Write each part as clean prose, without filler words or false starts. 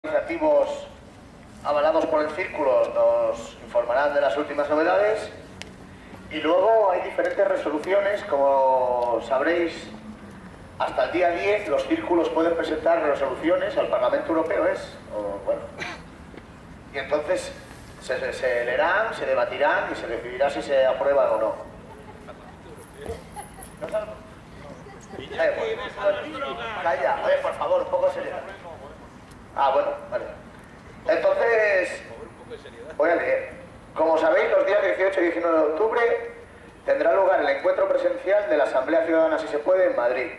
organizativos avalados por el Círculo nos informarán de las últimas novedades, y luego hay diferentes resoluciones. Como sabréis, hasta el día 10 los círculos pueden presentar resoluciones al Parlamento Europeo, y entonces se leerán, se debatirán y se decidirá si se aprueban o no. Calla, oye, por favor, un poco de seriedad. Bueno, vale. Entonces, voy a leer. Como sabéis, los días 18 y 19 de octubre tendrá lugar el encuentro presencial de la Asamblea Ciudadana Si Se Puede en Madrid.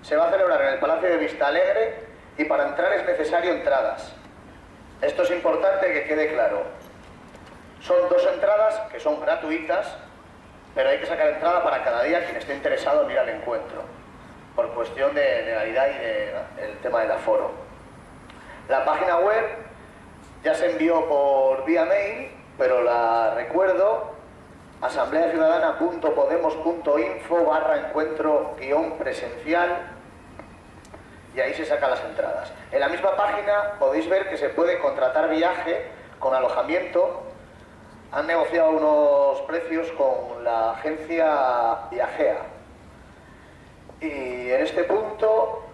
Se va a celebrar en el Palacio de Vistalegre y para entrar es necesario entradas. Esto es importante que quede claro. Son 2 entradas que son gratuitas, pero hay que sacar entrada para cada día quien esté interesado en ir al encuentro, por cuestión de legalidad y del tema del aforo. La página web ya se envió por vía mail, pero la recuerdo: asambleaciudadana.podemos.info/encuentro-presencial, y ahí se sacan las entradas. En la misma página podéis ver que se puede contratar viaje con alojamiento. Han negociado unos precios con la agencia Viajea. Y en este punto,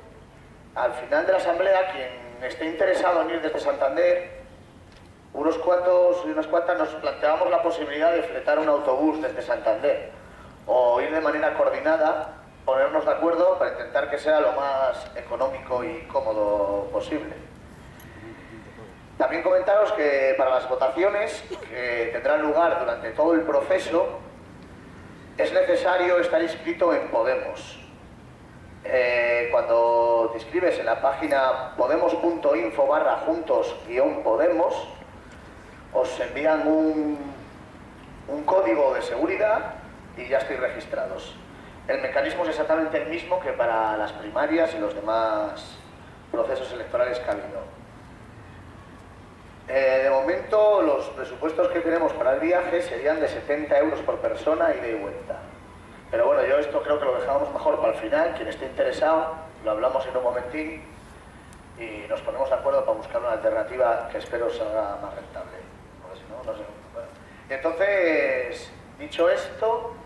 al final de la asamblea, quien esté interesado en ir desde Santander, unos cuantos y unas cuantas nos planteamos la posibilidad de fletar un autobús desde Santander o ir de manera coordinada, ponernos de acuerdo para intentar que sea lo más económico y cómodo posible. También comentaros que para las votaciones, que tendrán lugar durante todo el proceso, es necesario estar inscrito en Podemos. Cuando te inscribes en la página podemos.info/juntos-podemos, os envían un código de seguridad y ya estáis registrados. El mecanismo es exactamente el mismo que para las primarias y los demás procesos electorales que ha habido. De momento, los presupuestos que tenemos para el viaje serían de 70 euros por persona, ida y vuelta. Pero bueno, yo esto creo que lo dejamos mejor para el final. Quien esté interesado, lo hablamos en un momentín y nos ponemos de acuerdo para buscar una alternativa que espero salga más rentable. Porque si no, no sé. Bueno. Entonces, dicho esto,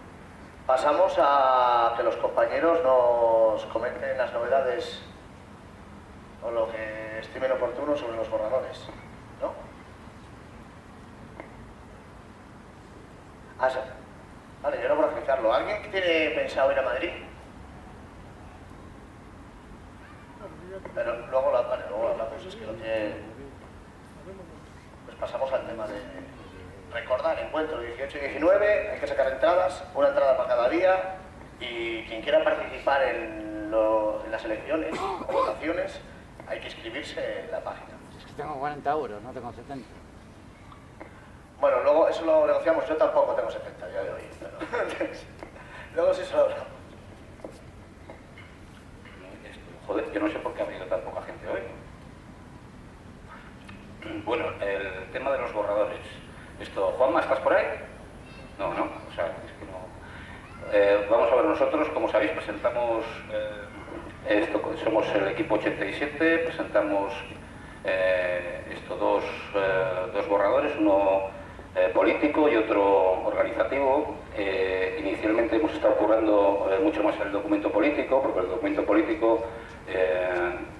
pasamos a que los compañeros nos comenten las novedades o lo que estimen oportuno sobre los borradores, ¿no? Sí. Vale, yo no voy a fijarlo. ¿Alguien que tiene pensado ir a Madrid? Pero luego lo hablamos, es que lo tiene... Pues pasamos al tema de recordar encuentro 18 y 19, hay que sacar entradas, una entrada para cada día, y quien quiera participar en las elecciones o votaciones, hay que inscribirse en la página. Es que tengo 40 euros, no tengo 70. Bueno, luego eso lo negociamos. Yo tampoco tengo 70 ya de hoy, pero luego sí se lo hablamos. Joder, yo no sé por qué ha habido tan poca gente hoy. Bueno, el tema de los borradores. Juanma, ¿estás por ahí? No, ¿no? O sea, es que no. Vamos a ver, nosotros, como sabéis, presentamos somos el equipo 87, presentamos dos borradores, uno político y otro organizativo. Inicialmente hemos estado currando mucho más el documento político, porque el documento político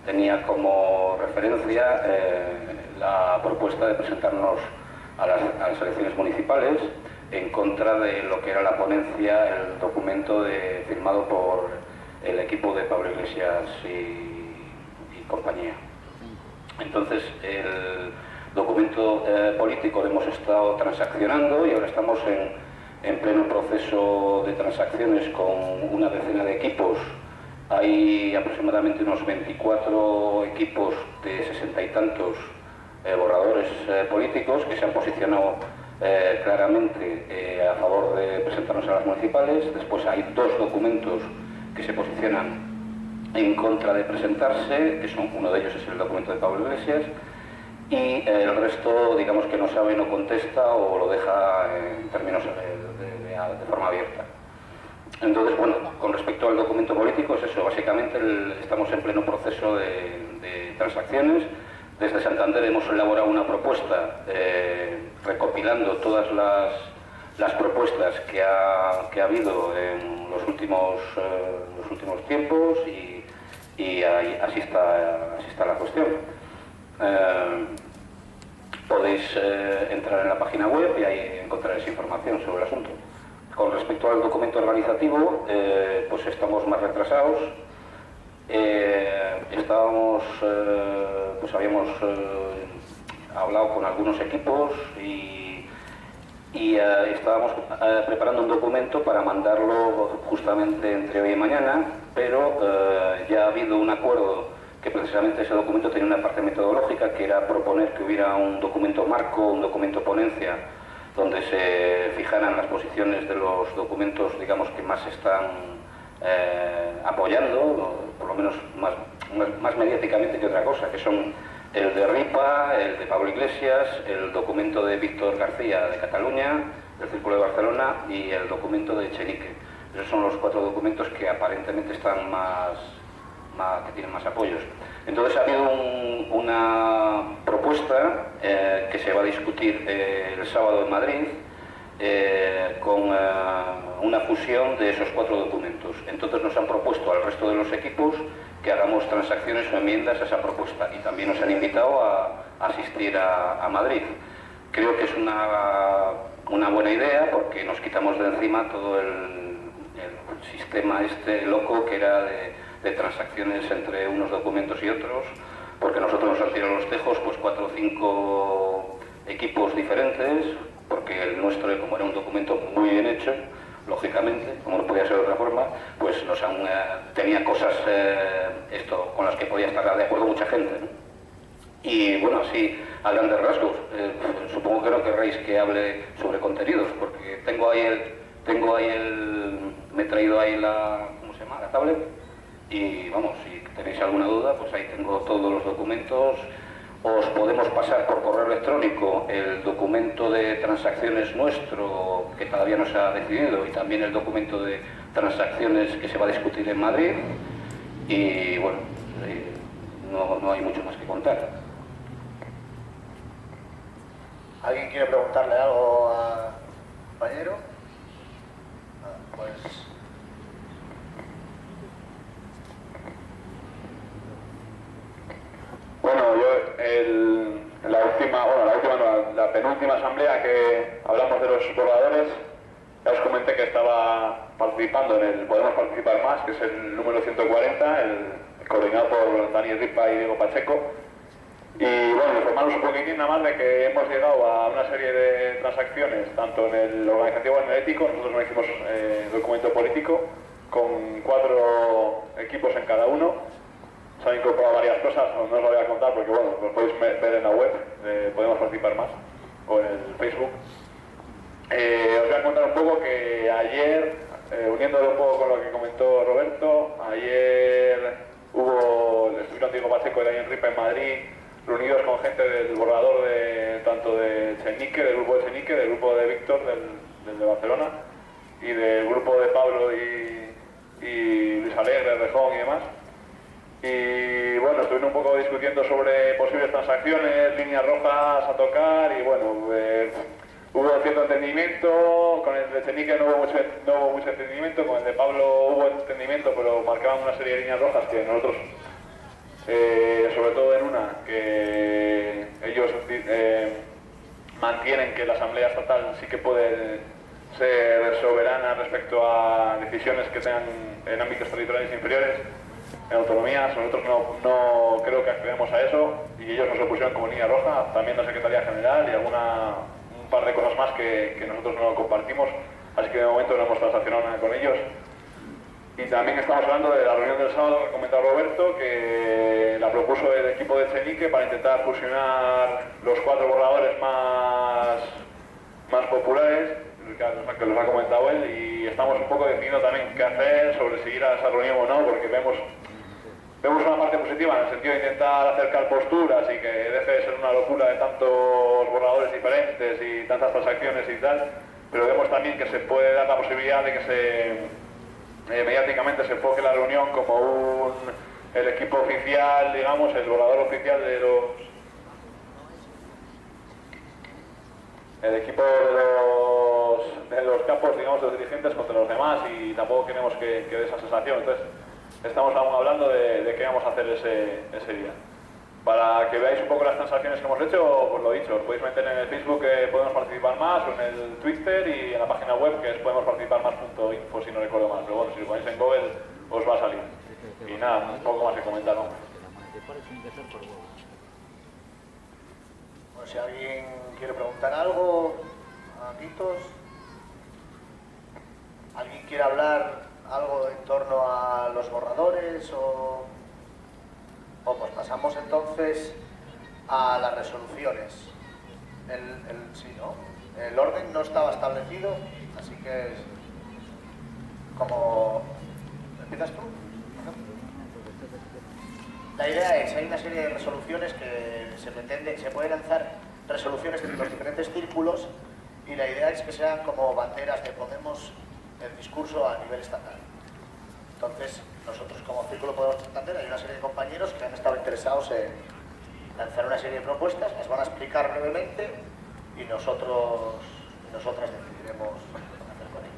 tenía como referencia la propuesta de presentarnos a las elecciones municipales en contra de lo que era la ponencia, el documento firmado por el equipo de Pablo Iglesias y compañía. Entonces, el documento político lo hemos estado transaccionando y ahora estamos en pleno proceso de transacciones con una decena de equipos. Hay aproximadamente unos 24 equipos de 60 y tantos borradores políticos que se han posicionado claramente a favor de presentarnos a las municipales. Después hay 2 documentos que se posicionan en contra de presentarse, que uno de ellos es el documento de Pablo Iglesias, y el resto, digamos que no sabe, no contesta o lo deja en términos de forma abierta. Entonces, bueno, con respecto al documento político es eso, básicamente estamos en pleno proceso de transacciones. desde Santander hemos elaborado una propuesta recopilando todas las propuestas que ha habido en los últimos tiempos y así está la cuestión. Podéis entrar en la página web y ahí encontraréis información sobre el asunto. Con respecto al documento organizativo, pues estamos más retrasados. Habíamos hablado con algunos equipos y estábamos preparando un documento para mandarlo justamente entre hoy y mañana, pero ya ha habido un acuerdo que precisamente ese documento tenía una parte metodológica, que era proponer que hubiera un documento marco, un documento ponencia, donde se fijaran las posiciones de los documentos, digamos, que más están apoyando, por lo menos más mediáticamente que otra cosa, que son el de RIPA, el de Pablo Iglesias, el documento de Víctor García de Cataluña, del Círculo de Barcelona y el documento de Echenique. Esos son los 4 documentos que aparentemente están que tienen más apoyos. Entonces ha habido una propuesta que se va a discutir el sábado en Madrid con una fusión de esos 4 documentos. Entonces nos han propuesto al resto de los equipos que hagamos transacciones o enmiendas a esa propuesta y también nos han invitado a asistir a Madrid. Creo que es una buena idea porque nos quitamos de encima todo el sistema este loco que era de transacciones entre unos documentos y otros, porque nosotros nos han tirado los tejos pues 4 o 5 equipos diferentes, porque el nuestro, como era un documento muy bien hecho, lógicamente, como no podía ser de otra forma, pues tenía cosas con las que podía estar de acuerdo mucha gente, ¿no? Y bueno, así a grandes rasgos, supongo que no querréis que hable sobre contenidos, porque me he traído ahí ¿cómo se llama? La tablet, y vamos, si tenéis alguna duda, pues ahí tengo todos los documentos. Os podemos pasar por correo electrónico el documento de transacciones nuestro, que todavía no se ha decidido, y también el documento de transacciones que se va a discutir en Madrid. Y bueno, no hay mucho más que contar. ¿Alguien quiere preguntarle algo al compañero? Pues... Bueno, la penúltima asamblea que hablamos de los borradores, ya os comenté que estaba participando en el Podemos Participar Más, que es el número 140, coordinado por Dani Ripa y Diego Pacheco. Y bueno, informaros un poquitín nada más de que hemos llegado a una serie de transacciones, tanto en el organizativo como en el ético. Nosotros no hicimos documento político, con 4 equipos en cada uno. Se han incorporado varias cosas, no os lo voy a contar porque bueno, lo podéis ver en la web, Podemos Participar Más, o en el Facebook. Os voy a contar un poco que ayer, uniéndolo un poco con lo que comentó Roberto, ayer estuvieron Diego Pacheco y Daniel Ripa en Madrid, reunidos con gente del borrador tanto de Echenique, del grupo de Echenique, del grupo de Víctor, del de Barcelona, y del grupo de Pablo y Luis Alegre, Rejón y demás. Y bueno, estuvieron un poco discutiendo sobre posibles transacciones, líneas rojas a tocar y bueno, hubo cierto entendimiento. Con el de Echenique no hubo mucho entendimiento, con el de Pablo hubo entendimiento, pero marcaban una serie de líneas rojas que nosotros, sobre todo en una, que ellos mantienen que la Asamblea Estatal sí que puede ser soberana respecto a decisiones que tengan en ámbitos territoriales inferiores, en autonomías. Nosotros no creo que accedamos a eso y ellos nos lo pusieron como línea roja, también la Secretaría General y un par de cosas más que nosotros no compartimos, así que de momento no hemos transaccionado nada con ellos. Y también estamos hablando de la reunión del sábado que ha comentado Roberto, que la propuso el equipo de Echenique para intentar fusionar los 4 borradores más populares, que los ha comentado él, y estamos un poco decidiendo también qué hacer sobre si ir a esa reunión o no, porque vemos una parte positiva en el sentido de intentar acercar posturas y que deje de ser una locura de tantos borradores diferentes y tantas transacciones y tal, pero vemos también que se puede dar la posibilidad de que mediáticamente se enfoque la reunión como el equipo oficial, digamos, el borrador oficial de el equipo de los capos, digamos, de los dirigentes contra los demás, y tampoco queremos que dé esa sensación. Entonces, estamos aún hablando de qué vamos a hacer ese día. Para que veáis un poco las transacciones que hemos hecho, pues lo dicho, os podéis meter en el Facebook que Podemos Participar Más, o en el Twitter y en la página web que es podemosparticiparmas.info, si no recuerdo mal. Pero bueno, si lo ponéis en Google os va a salir. Y nada, un poco más que comentar, ¿no? Bueno, si alguien quiere preguntar algo, amiguitos, ¿alguien quiere hablar algo en torno a los borradores o pues pasamos entonces a las resoluciones? Sí, ¿no? El orden no estaba establecido, así que como... ¿Empiezas tú? La idea es, hay una serie de resoluciones que se pueden lanzar resoluciones entre los diferentes círculos, y la idea es que sean como banderas de Podemos el discurso a nivel estatal. Entonces, nosotros como Círculo Podemos Santander, hay una serie de compañeros que han estado interesados en lanzar una serie de propuestas, las van a explicar brevemente y nosotras decidiremos qué hacer con ellas.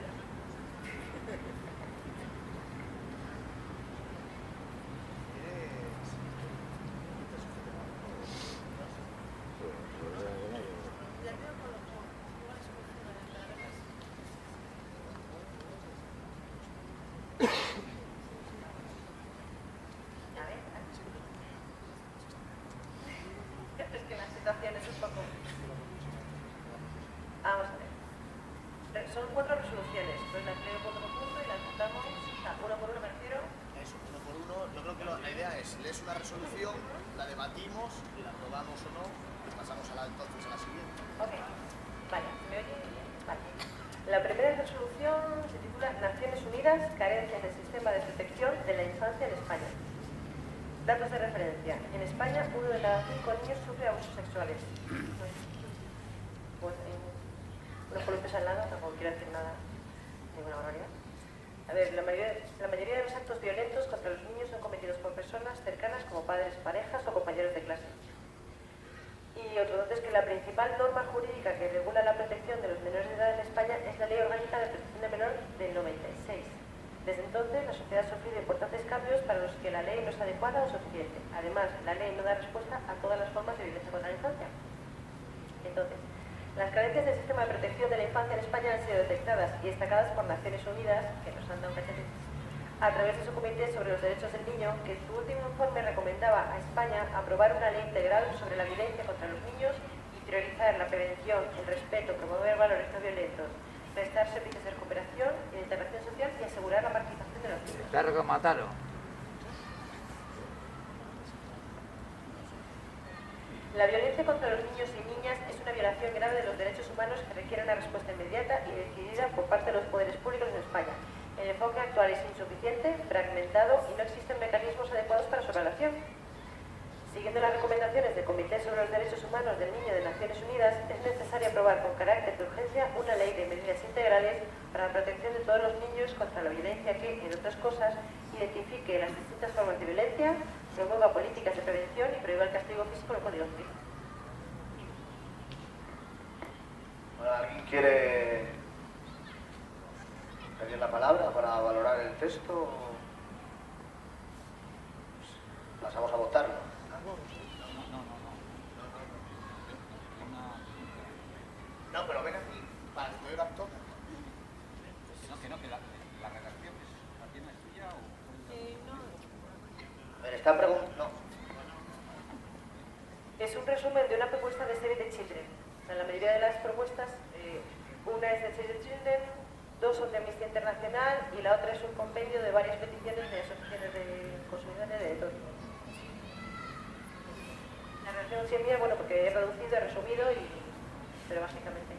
Es que la situación es un poco... Vamos a ver. Son 4 resoluciones, pues las leo punto por punto y las votamos, uno por uno, me refiero. Eso, uno por uno. Yo creo que la idea es, lees una resolución, la debatimos, la aprobamos o no, y pasamos entonces a la siguiente. Ok. Vale, ¿me oye? Vale. La primera resolución se titula Naciones Unidas, carencias del sistema de protección de la infancia en España. Datos de referencia. En España, 1 de cada 5 niños sufre abusos sexuales. Pues, unos columpios al lado, tampoco quiero decir nada, ninguna barbaridad. A ver, la mayoría de los actos violentos contra los niños son cometidos por personas cercanas como padres, parejas o compañeros de clase. Y otro dato es que la principal norma jurídica que regula la protección de los menores de edad en España es la Ley Orgánica de Protección del Menor del 96. Desde entonces, la sociedad ha sufrido importantes cambios para los que la ley no es adecuada o suficiente. Además, la ley no da respuesta a todas las formas de violencia contra la infancia. Entonces, las carencias del sistema de protección de la infancia en España han sido detectadas y destacadas por Naciones Unidas, que nos han dado un cachete, a través de su Comité sobre los Derechos del Niño, que en su último informe recomendaba a España aprobar una ley integral sobre la violencia contra los niños y priorizar la prevención, el respeto, promover valores no violentos, prestar servicios de recuperación y de integración social y asegurar la participación de los niños. Claro que mataron. La violencia contra los niños y niñas es una violación grave de los derechos humanos que requiere una respuesta inmediata y decidida por parte de los poderes públicos en España. El enfoque actual es insuficiente, fragmentado y no existen mecanismos adecuados para su evaluación. Siguiendo las recomendaciones del Comité sobre los Derechos Humanos del Niño de Naciones Unidas, es necesario aprobar con carácter de urgencia una ley de medidas integrales para la protección de todos los niños contra la violencia que, entre otras cosas, identifique las distintas formas de violencia, promueva políticas de prevención y prohíba el castigo físico en el Código Civil. Bueno, ¿alguien quiere pedir la palabra para valorar el texto? Pues pasamos a votarlo. No, pero ven aquí para que te oigan todo. Que la redacción la tiene tuya o... Me está preguntando. No. Es un resumen de una propuesta de Save the Children. O sea, la mayoría de las propuestas, una es de Save the Children, 2 son de Amnistía Internacional y la otra es un compendio de varias peticiones de asociaciones de consumidores de todo. La redacción sí es mía, bueno, porque he reducido, he resumido, pero básicamente...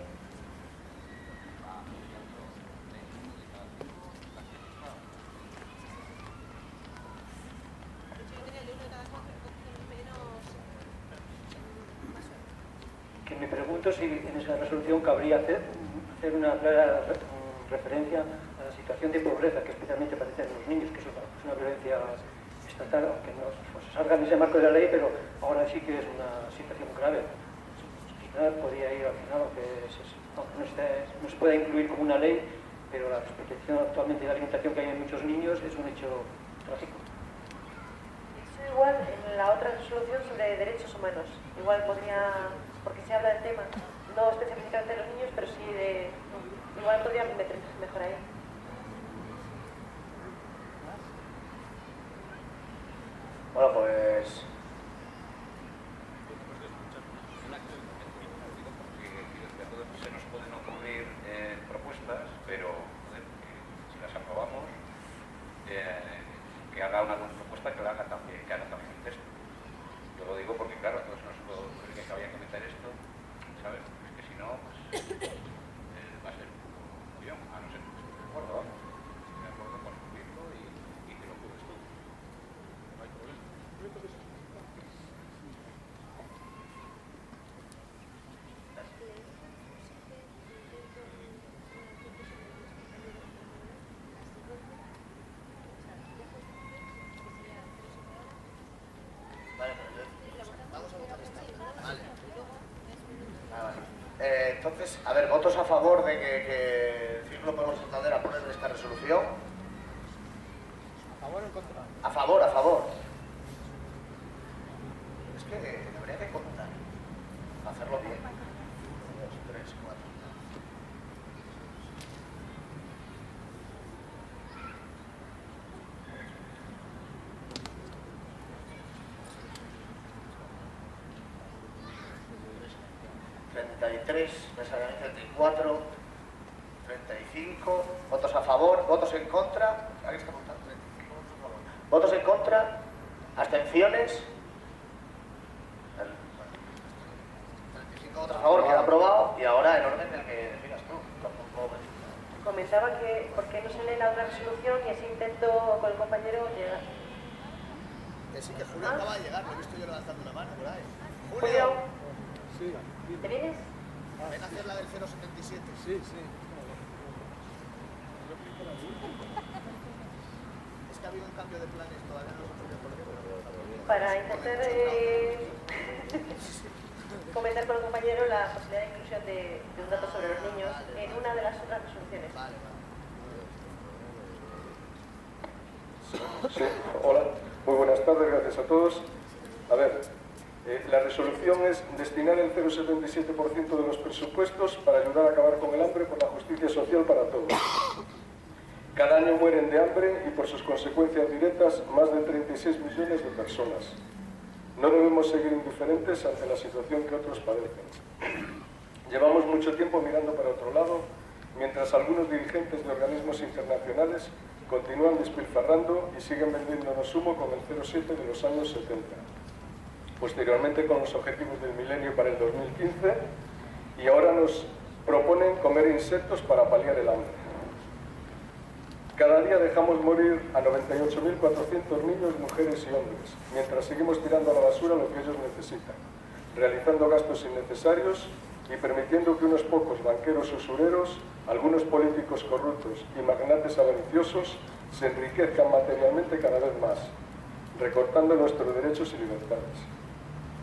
Que me pregunto si en esa resolución cabría hacer una clara referencia a la situación de pobreza que especialmente padecen los niños, que es una violencia estatal, aunque no salga de ese marco de la ley, pero ahora sí que es una situación grave. sociedad podría ir al final, aunque no se pueda incluir como una ley, pero la desprotección actualmente de la alimentación que hay en muchos niños es un hecho trágico. Eso igual en la otra resolución sobre derechos humanos, igual podría, porque se habla del tema, no específicamente de los niños, pero sí de, igual podría meter mejor ahí. Bueno, pues... Se nos pueden ocurrir propuestas, pero joder, si las aprobamos, que haga una propuesta que haga también el texto. Yo lo digo porque, claro, a todos nos puede ocurrir que había que meter esto, ¿sabes? Es que si no, pues, va a ser un poco follón, a no ser que estés de acuerdo, vamos. Estoy de acuerdo con cumplirlo y que lo cubres tú. No hay problema. Vale, vamos a votar esta. Vale. Entonces, a ver, ¿votos a favor de que Círculo Podemos Santander apruebe esta resolución? ¿A favor o en contra? A favor, a favor. Es que debería de contar. Hacerlo bien. 1, 2, 3, 4. Necesariamente 34, 35, votos a favor, votos en contra, aquí está apuntado, 35 votos a favor. Votos en contra, abstenciones, 35 votos a favor, queda aprobado, y ahora en orden del que decidas tú, tampoco Comentaba que por qué no se lee la otra resolución y así intento con el compañero llegar. Que sí, que Julio acaba de llegar, lo he visto yo levantando una mano por ahí. Julio, Sí, ¿te vienes? Ven a hacer la del 077. sí, sí. Es que ha habido un cambio de planes, todavía no lo hemos podido. Para intentar comentar con el compañero la posibilidad de inclusión de un dato sobre los niños en una de las otras resoluciones. Vale, vale. Sí, hola, muy buenas tardes, gracias a todos. A ver, la resolución es destinar el 0,77% de los presupuestos para ayudar a acabar con el hambre por la justicia social para todos. Cada año mueren de hambre y por sus consecuencias directas más de 36 millones de personas. No debemos seguir indiferentes ante la situación que otros padecen. Llevamos mucho tiempo mirando para otro lado, mientras algunos dirigentes de organismos internacionales continúan despilfarrando y siguen vendiéndonos humo con el 0,7 de los años 70. Posteriormente con los objetivos del milenio para el 2015 y ahora nos proponen comer insectos para paliar el hambre. Cada día dejamos morir a 98.400 niños, mujeres y hombres, mientras seguimos tirando a la basura lo que ellos necesitan, realizando gastos innecesarios y permitiendo que unos pocos banqueros usureros, algunos políticos corruptos y magnates avariciosos se enriquezcan materialmente cada vez más, recortando nuestros derechos y libertades.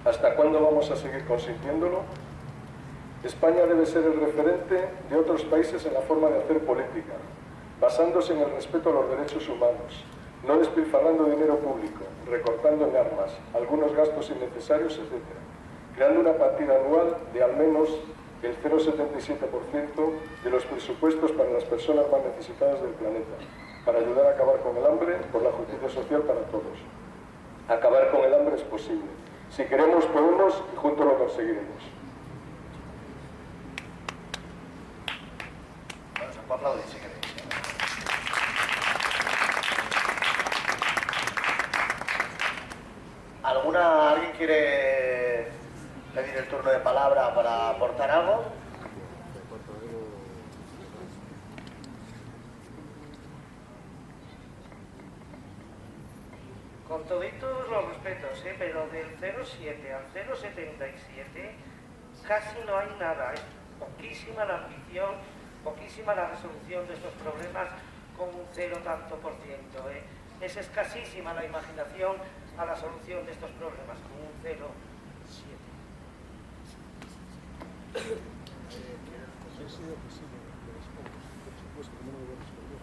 ¿Hasta cuándo vamos a seguir consintiéndolo? España debe ser el referente de otros países en la forma de hacer política, basándose en el respeto a los derechos humanos, no despilfarrando dinero público, recortando en armas, algunos gastos innecesarios, etc., creando una partida anual de al menos el 0,77% de los presupuestos para las personas más necesitadas del planeta, para ayudar a acabar con el hambre por la justicia social para todos. Acabar con el hambre es posible. Si queremos, podemos y juntos lo conseguiremos. Bueno, se puede aplaudir si queréis. ¿Alguien quiere pedir el turno de palabra para aportar algo? Con toditos los respetos, pero del 0,7 al 0,77 casi no hay nada. Es poquísima la ambición, poquísima la resolución de estos problemas con un 0 tanto por ciento. Es escasísima la imaginación a la solución de estos problemas con un 0,7. sí, de los pobres, por supuesto, que no me voy a responder.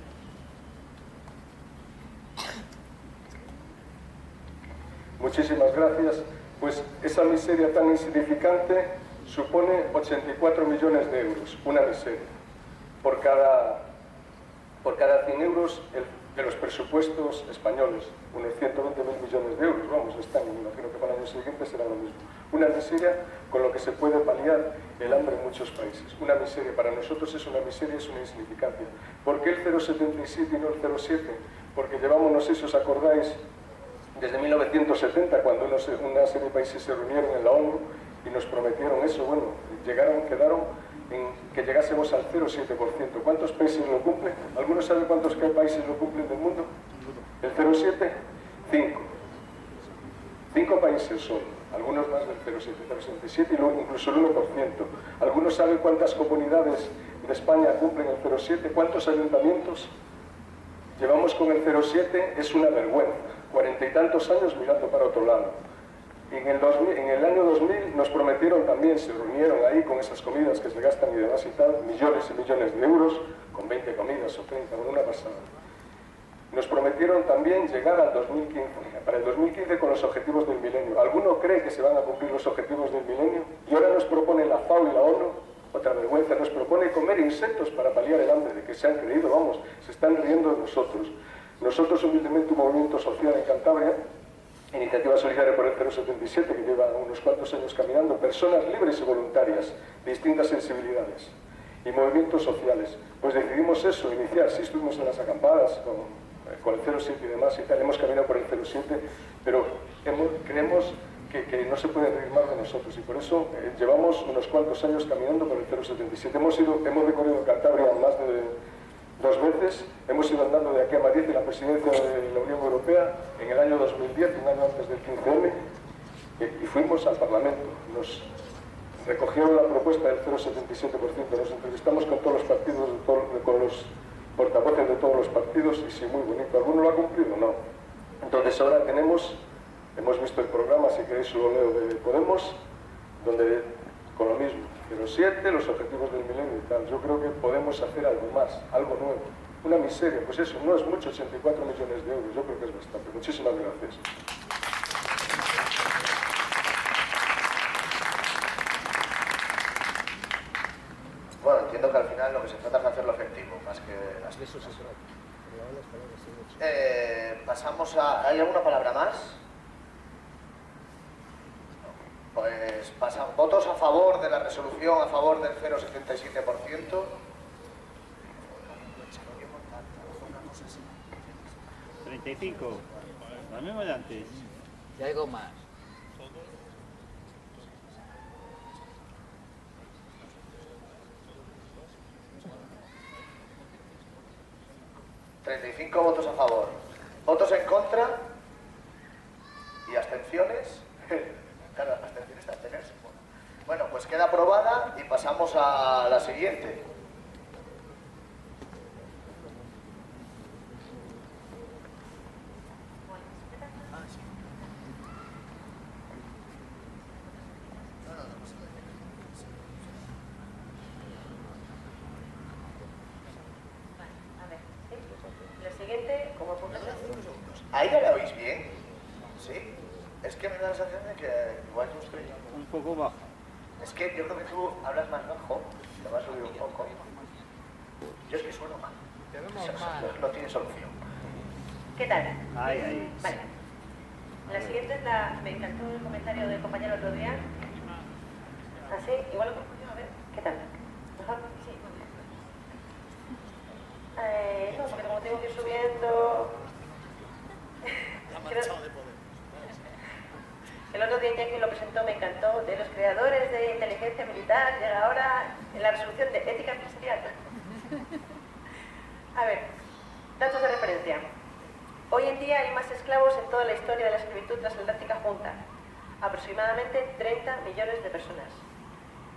Muchísimas gracias. Pues esa miseria tan insignificante supone 84 millones de euros, una miseria. Por cada 100 euros de los presupuestos españoles, unos 120.000 millones de euros, vamos, están, me imagino que para el año siguiente será lo mismo. Una miseria con lo que se puede paliar el hambre en muchos países. Una miseria, para nosotros es una miseria, es una insignificancia. ¿Por qué el 0,77 y no el 0,7? Porque llevamos, no sé si os acordáis, desde 1970, cuando una serie de países se reunieron en la ONU y nos prometieron eso, bueno, quedaron en que llegásemos al 0,7%. ¿Cuántos países lo cumplen? ¿Alguno sabe cuántos países lo cumplen del mundo? ¿El 0,7? 5. 5 países son, algunos más del 0,7, 0,77 y luego incluso el 1%. ¿Alguno sabe cuántas comunidades de España cumplen el 0,7? ¿Cuántos ayuntamientos? Llevamos con el 0,7, es una vergüenza. 40 y tantos años mirando para otro lado. En el año 2000 nos prometieron también, se reunieron ahí con esas comidas que se gastan y demás y tal, millones y millones de euros, con 20 comidas o 30, con una pasada. Nos prometieron también llegar al 2015, para el 2015 con los objetivos del milenio. ¿Alguno cree que se van a cumplir los objetivos del milenio? Y ahora nos propone la FAO y la ONU, otra vergüenza, nos propone comer insectos para paliar el hambre, de que se han creído, vamos, se están riendo de nosotros. Nosotros, humildemente, un movimiento social en Cantabria, Iniciativa Solidaria por el 077, que lleva unos cuantos años caminando, personas libres y voluntarias, de distintas sensibilidades, y movimientos sociales. Pues decidimos eso, iniciar, sí estuvimos en las acampadas con el 07 y demás y tal, hemos caminado por el 07, pero creemos que no se puede reír más de nosotros y por eso llevamos unos cuantos años caminando por el 077. Hemos recorrido Cantabria más de 2 veces, hemos ido andando de aquí a Madrid y la presidencia de la Unión Europea en el año 2010, un año antes del 15M, y fuimos al Parlamento. Nos recogieron la propuesta del 0,77%, nos entrevistamos con todos los partidos, con los portavoces de todos los partidos, y sí, muy bonito. ¿Alguno lo ha cumplido? No. Entonces ahora hemos visto el programa, si queréis lo leo, de Podemos, donde con lo mismo, 0,7, los objetivos del milenio y tal. Yo creo que podemos hacer algo más, algo nuevo. Una miseria, pues eso, no es mucho, 84 millones de euros, yo creo que es bastante. Muchísimas gracias. Bueno, entiendo que al final lo que se trata es de hacerlo efectivo, más que las De eso se trata. pasamos a... ¿Hay alguna palabra más? Pues votos a favor de la resolución, a favor del 0,77%. 35. Lo mismo de antes. Y algo más. ¿35 votos a favor? ¿Votos en contra? ¿Y abstenciones? Claro, abstenciones de abstenerse. Bueno, pues queda aprobada y pasamos a la siguiente. ¿Ahí ya la oís bien? ¿Sí? Es que me da la sensación de que igual yo estoy... Un poco bajo. Es que yo creo que tú hablas más bajo, te vas a subir un poco. Yo es que sueno mal. No tiene solución. ¿Qué tal? Ahí. Vale. La siguiente es me encantó el comentario del compañero el otro día. Así, igual lo confundo, a ver, ¿qué tal? ¿Mejor? Sí. No, porque como tengo que ir subiendo... El otro día Iñaki lo presentó, me encantó, de los creadores de inteligencia militar, llega ahora en la resolución de ética empresarial. A ver, datos de referencia. Hoy en día hay más esclavos en toda la historia de la esclavitud transatlántica junta, aproximadamente 30 millones de personas.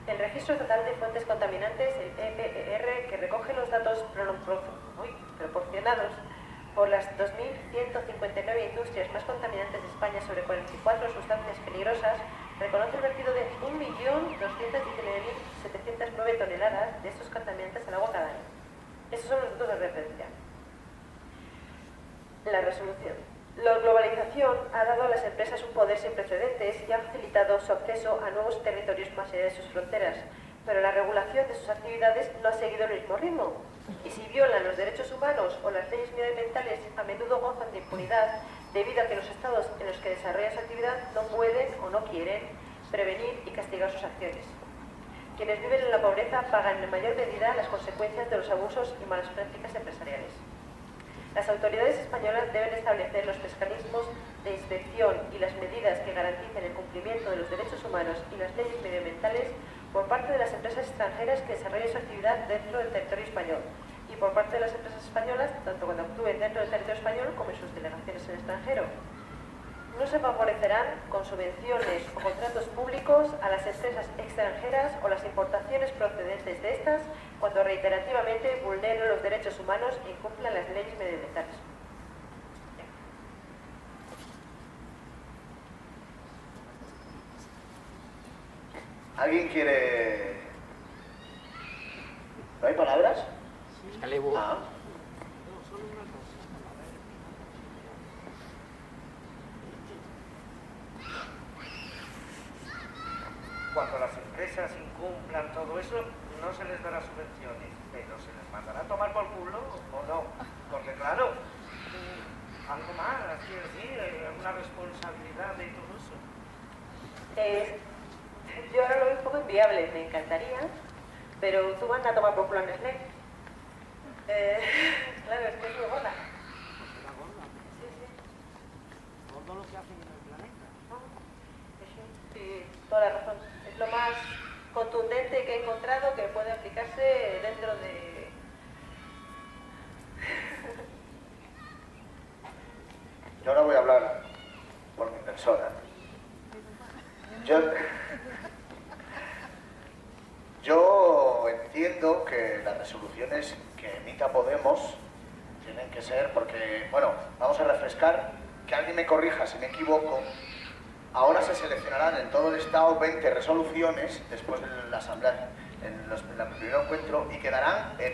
El registro total de fuentes contaminantes, el EPR, que recoge los datos proporcionados por las 2.159 industrias más contaminantes de España sobre 44 sustancias peligrosas, reconoce el vertido de 1.219.709 toneladas de estos contaminantes al agua cada año. Esos son los datos de referencia. La resolución. La globalización ha dado a las empresas un poder sin precedentes y ha facilitado su acceso a nuevos territorios más allá de sus fronteras, pero la regulación de sus actividades no ha seguido el mismo ritmo. Y si violan los derechos humanos o las leyes medioambientales, a menudo gozan de impunidad debido a que los estados en los que desarrollan su actividad no pueden o no quieren prevenir y castigar sus acciones. Quienes viven en la pobreza pagan en mayor medida las consecuencias de los abusos y malas prácticas empresariales. Las autoridades españolas deben establecer los mecanismos de inspección y las medidas que garanticen el cumplimiento de los derechos humanos y las leyes medioambientales por parte de las empresas extranjeras que desarrollen su actividad dentro del territorio español y por parte de las empresas españolas, tanto cuando actúen dentro del territorio español como en sus delegaciones en el extranjero. No se favorecerán con subvenciones o contratos públicos a las empresas extranjeras o las importaciones procedentes de estas cuando reiterativamente vulneren los derechos humanos e incumplan las leyes medioambientales. ¿Alguien quiere...? ¿No hay palabras? Ah. Cuando las empresas incumplan todo eso, no se les dará subvenciones, pero se les mandará a tomar por culo o no. Porque claro, algo más, quiero decir, una responsabilidad de todo eso. Yo ahora lo veo un poco inviable, me encantaría, pero tú vas a tomar por culo a Nestlé. Claro, es que es muy gorda. Sí, sí. Todo lo que hacen en el planeta. Sí, toda la razón. Es lo más contundente que he encontrado que puede aplicarse dentro de... Yo ahora voy a hablar por mi persona. Yo entiendo que las resoluciones que emita Podemos tienen que ser porque, bueno, vamos a refrescar, que alguien me corrija si me equivoco. Ahora se seleccionarán en todo el Estado 20 resoluciones después de la Asamblea, en el primer encuentro, y quedarán en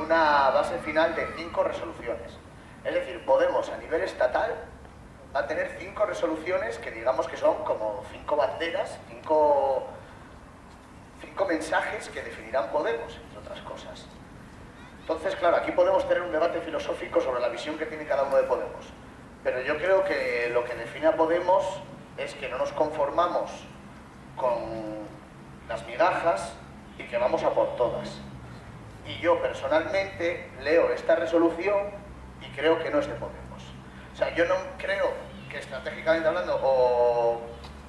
una base final de 5 resoluciones. Es decir, Podemos a nivel estatal va a tener 5 resoluciones que digamos que son como 5 banderas, 5 mensajes que definirán Podemos, entre otras cosas. Entonces, claro, aquí podemos tener un debate filosófico sobre la visión que tiene cada uno de Podemos. Pero yo creo que lo que define a Podemos es que no nos conformamos con las migajas y que vamos a por todas. Y yo personalmente leo esta resolución y creo que no es de Podemos. O sea, yo no creo que estratégicamente hablando o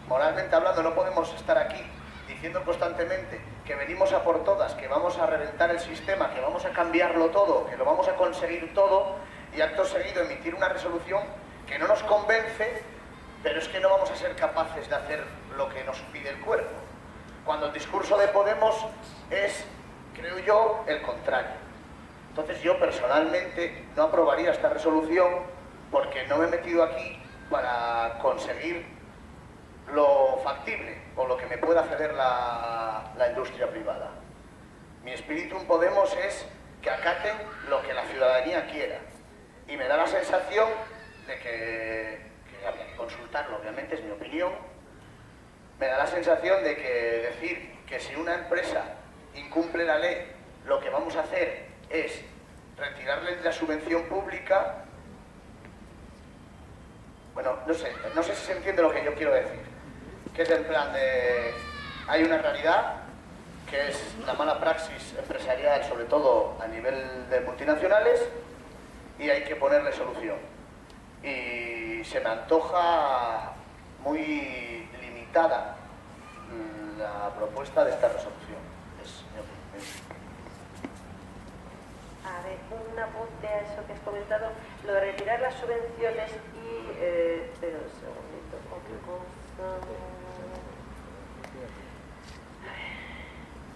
moralmente hablando no podemos estar aquí diciendo constantemente que venimos a por todas, que vamos a reventar el sistema, que vamos a cambiarlo todo, que lo vamos a conseguir todo y acto seguido emitir una resolución que no nos convence, pero es que no vamos a ser capaces de hacer lo que nos pide el cuerpo. Cuando el discurso de Podemos es, creo yo, el contrario. Entonces yo personalmente no aprobaría esta resolución porque no me he metido aquí para conseguir lo factible o lo que me pueda ceder la industria privada. Mi espíritu en Podemos es que acaten lo que la ciudadanía quiera. Y me da la sensación de que habría que consultarlo, obviamente es mi opinión, me da la sensación de que decir que si una empresa incumple la ley, lo que vamos a hacer es retirarle la subvención pública. Bueno, no sé si se entiende lo que yo quiero decir, que es en plan de... Hay una realidad, que es la mala praxis empresarial, sobre todo a nivel de multinacionales, y hay que ponerle solución. Y se me antoja muy limitada la propuesta de esta resolución. Es mi opinión. A ver, un apunte a eso que has comentado, lo de retirar las subvenciones y... espera un segundito, otra cosa...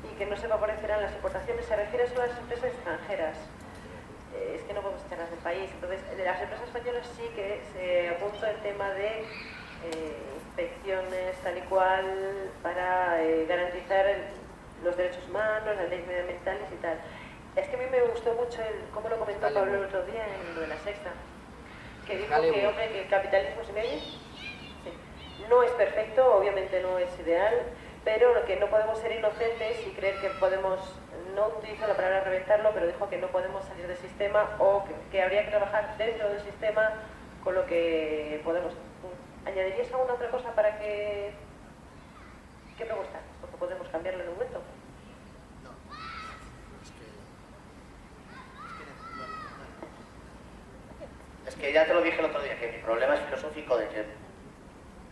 Y que no se favorecerán las importaciones, se refiere solo a las empresas extranjeras. Es que no podemos echarlas del país. Entonces, de las empresas españolas sí que se apunta el tema de inspecciones tal y cual para garantizar los derechos humanos, las leyes medioambientales y tal. Es que a mí me gustó mucho cómo lo comentó Pablo el otro día en lo de la Sexta, que dijo que, hombre, que el capitalismo no es perfecto, obviamente no es ideal, pero que no podemos ser inocentes y creer que podemos, no utilizó la palabra reventarlo, pero dijo que no podemos salir del sistema o que habría que trabajar dentro del sistema con lo que podemos. ¿Añadirías alguna otra cosa para que... ¿Qué propuesta? Porque podemos cambiarlo en un momento. Es que ya te lo dije el otro día, que mi problema es filosófico de que...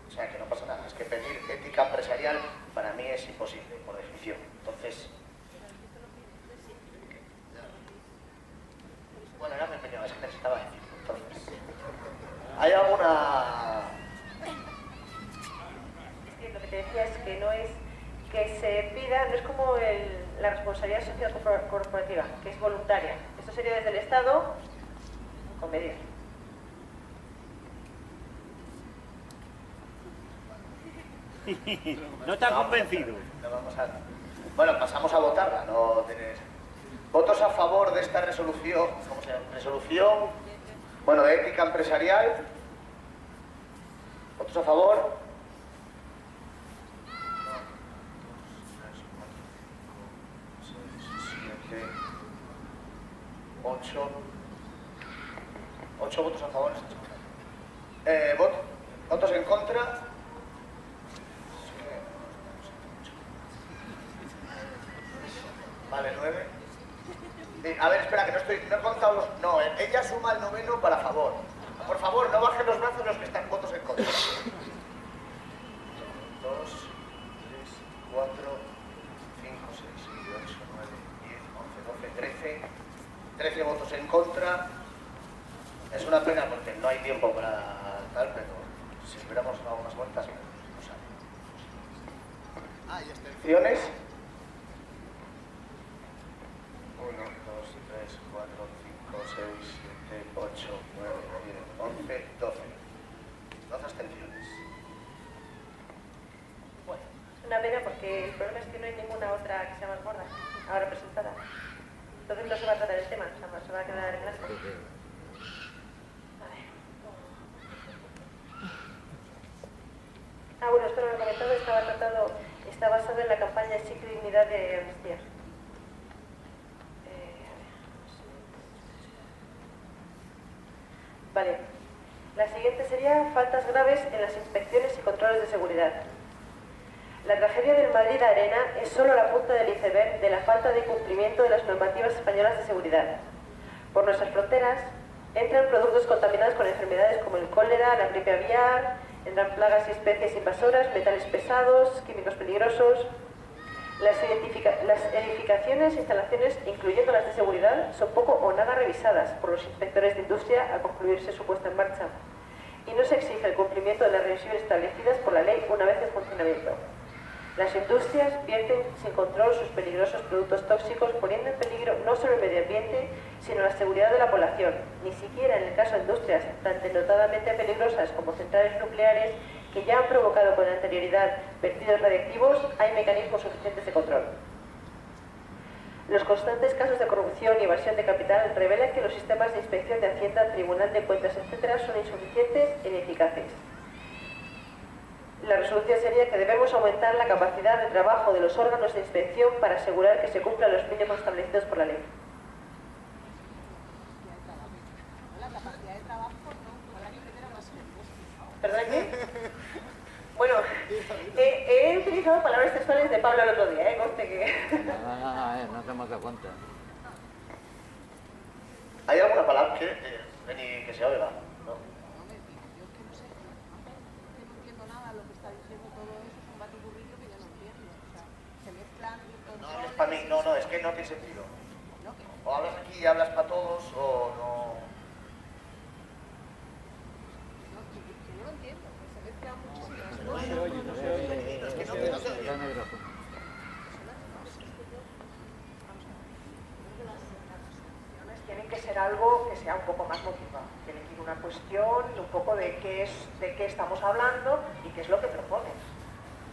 O sea, que no pasa nada. Es que pedir ética empresarial para mí es imposible, por definición. Entonces... Bueno, ya me he empeñado, es que necesitaba decirlo. Entonces... ¿Hay alguna...? Es que lo que te decía es que no es que se pida, no es como la responsabilidad social corporativa, que es voluntaria. Esto sería desde el Estado con medidas. ¿No está convencido? No vamos a... Bueno, pasamos a votarla, no tenés... ¿Votos a favor de esta resolución? ¿Cómo se llama? Resolución, bueno, de ética empresarial. ¿Votos a favor? 8 votos a favor. ¿Votos en contra? Vale, 9. A ver, espera, que no he contado los... No, ella suma el noveno para favor. Por favor, no bajen los brazos los que están votos en contra. 2, 3, 4, 5, 6, 7, 8, 9, 10, 11, 12, 13 votos en contra. Es una pena porque no hay tiempo para tal, pero si hubiéramos dado unas vueltas, no sale. ¿Y abstenciones? 1, 2, 3, 4, 5, 6, 7, 8, 9, 10, 11, 12. 12 abstenciones. Bueno, es una pena porque el problema es que no hay ninguna otra que sea más gorda ahora presentada. Entonces no se va a tratar el tema, se va a quedar en blanco. Bueno, esto no lo he comentado, está basado en la campaña Chic y Dignidad de Amnistía. Vale. La siguiente sería faltas graves en las inspecciones y controles de seguridad. La tragedia del Madrid Arena es solo la punta del iceberg de la falta de cumplimiento de las normativas españolas de seguridad. Por nuestras fronteras entran productos contaminados con enfermedades como el cólera, la gripe aviar, entran plagas y especies invasoras, metales pesados, químicos peligrosos. Las edificaciones e instalaciones, incluyendo las de seguridad, son poco o nada revisadas por los inspectores de industria al concluirse su puesta en marcha. Y no se exige el cumplimiento de las revisiones establecidas por la ley una vez en funcionamiento. Las industrias vierten sin control sus peligrosos productos tóxicos, poniendo en peligro no solo el medio ambiente, sino la seguridad de la población. Ni siquiera en el caso de industrias tan denotadamente peligrosas como centrales nucleares, que ya han provocado con anterioridad vertidos radiactivos, hay mecanismos suficientes de control. Los constantes casos de corrupción y evasión de capital revelan que los sistemas de inspección de Hacienda, Tribunal de Cuentas, etc. son insuficientes e ineficaces. La resolución sería que debemos aumentar la capacidad de trabajo de los órganos de inspección para asegurar que se cumplan los mínimos establecidos por la ley. ¿Perdón, qué? Bueno, he utilizado palabras textuales de Pablo el otro día, conste que... No te hemos dado cuenta. ¿Hay alguna palabra que se oiga? ¿No? No hables para mí, no, es que no tiene sentido. O hablas aquí y hablas para todos, o no... Tienen que ser algo que sea un poco más motivado. Tiene que ir una cuestión, un poco de qué estamos hablando y qué es lo que propones.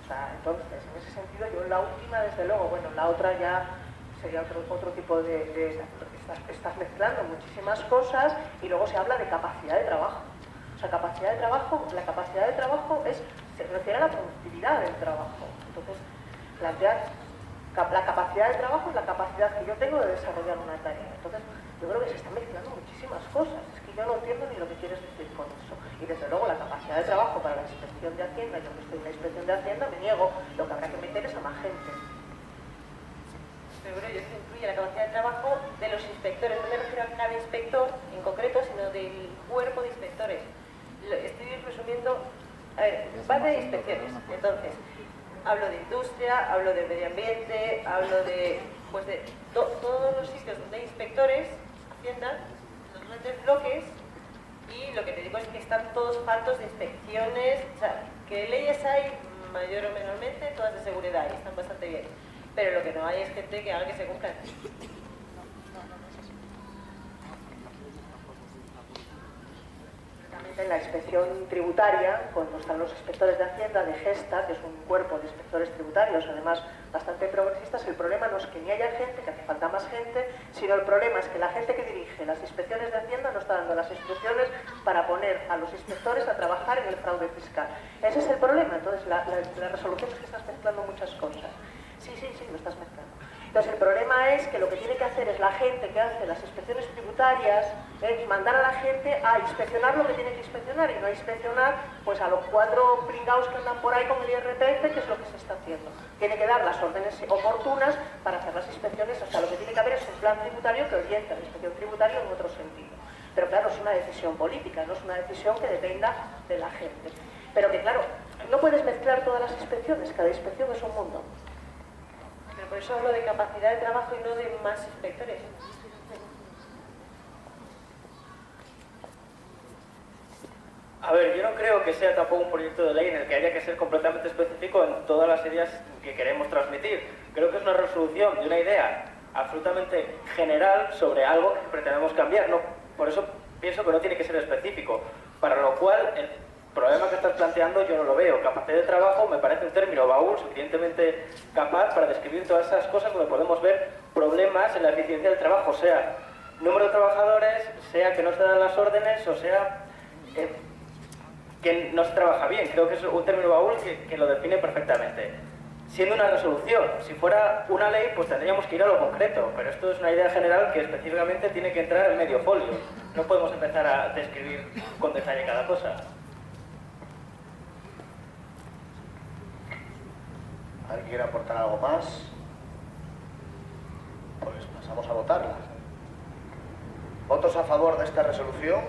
O sea, entonces, en ese sentido, yo la última, desde luego, bueno, la otra ya sería otro tipo de estás mezclando muchísimas cosas y luego se habla de capacidad de trabajo. O sea, capacidad de trabajo, la capacidad de trabajo se refiere a la productividad del trabajo. Entonces, plantear la capacidad de trabajo es la capacidad que yo tengo de desarrollar una tarea. Entonces, yo creo que se están mezclando muchísimas cosas. Es que yo no entiendo ni lo que quieres decir con eso. Y desde luego la capacidad de trabajo para la inspección de Hacienda, yo que estoy en la inspección de Hacienda, me niego. Lo que habrá que meter es a más gente. Pero bueno, eso incluye la capacidad de trabajo de los inspectores. No me refiero a cada inspector en concreto, sino del cuerpo de inspectores. Estoy resumiendo, va de inspecciones. Entonces, hablo de industria, hablo de medio ambiente, hablo de, pues de todos los sitios donde hay inspectores, Hacienda, los grandes bloques, y lo que te digo es que están todos faltos de inspecciones, o sea, que leyes hay mayor o menormente, todas de seguridad, y están bastante bien. Pero lo que no hay es gente que haga que se cumplan. En la inspección tributaria, cuando están los inspectores de Hacienda, de Gesta, que es un cuerpo de inspectores tributarios, además bastante progresistas, el problema no es que ni haya gente, que hace falta más gente, sino el problema es que la gente que dirige las inspecciones de Hacienda no está dando las instrucciones para poner a los inspectores a trabajar en el fraude fiscal. Ese es el problema. Entonces, la resolución es que estás mezclando muchas cosas. Sí, lo estás mezclando. Entonces, el problema es que lo que tiene que hacer es la gente que hace las inspecciones tributarias, mandar a la gente a inspeccionar lo que tiene que inspeccionar y no a inspeccionar pues a los 4 pringaos que andan por ahí con el IRPF, que es lo que se está haciendo. Tiene que dar las órdenes oportunas para hacer las inspecciones. O sea, lo que tiene que haber es un plan tributario que oriente a la inspección tributaria en otro sentido. Pero claro, es una decisión política, no es una decisión que dependa de la gente. Pero que claro, no puedes mezclar todas las inspecciones, cada inspección es un mundo. Pero por eso hablo de capacidad de trabajo y no de más inspectores. A ver, yo no creo que sea tampoco un proyecto de ley en el que haya que ser completamente específico en todas las ideas que queremos transmitir. Creo que es una resolución de una idea absolutamente general sobre algo que pretendemos cambiar. No, por eso pienso que no tiene que ser específico. Para lo cual, el problema que estás planteando yo no lo veo. Capacidad de trabajo me parece un término baúl suficientemente capaz para describir todas esas cosas donde podemos ver problemas en la eficiencia del trabajo, sea número de trabajadores, sea que no se dan las órdenes, o sea que no se trabaja bien. Creo que es un término baúl que lo define perfectamente. Siendo una resolución, si fuera una ley, pues tendríamos que ir a lo concreto, pero esto es una idea general que específicamente tiene que entrar en medio folio. No podemos empezar a describir con detalle cada cosa. ¿Alguien quiere aportar algo más? Pues pasamos a votarla. ¿Votos a favor de esta resolución?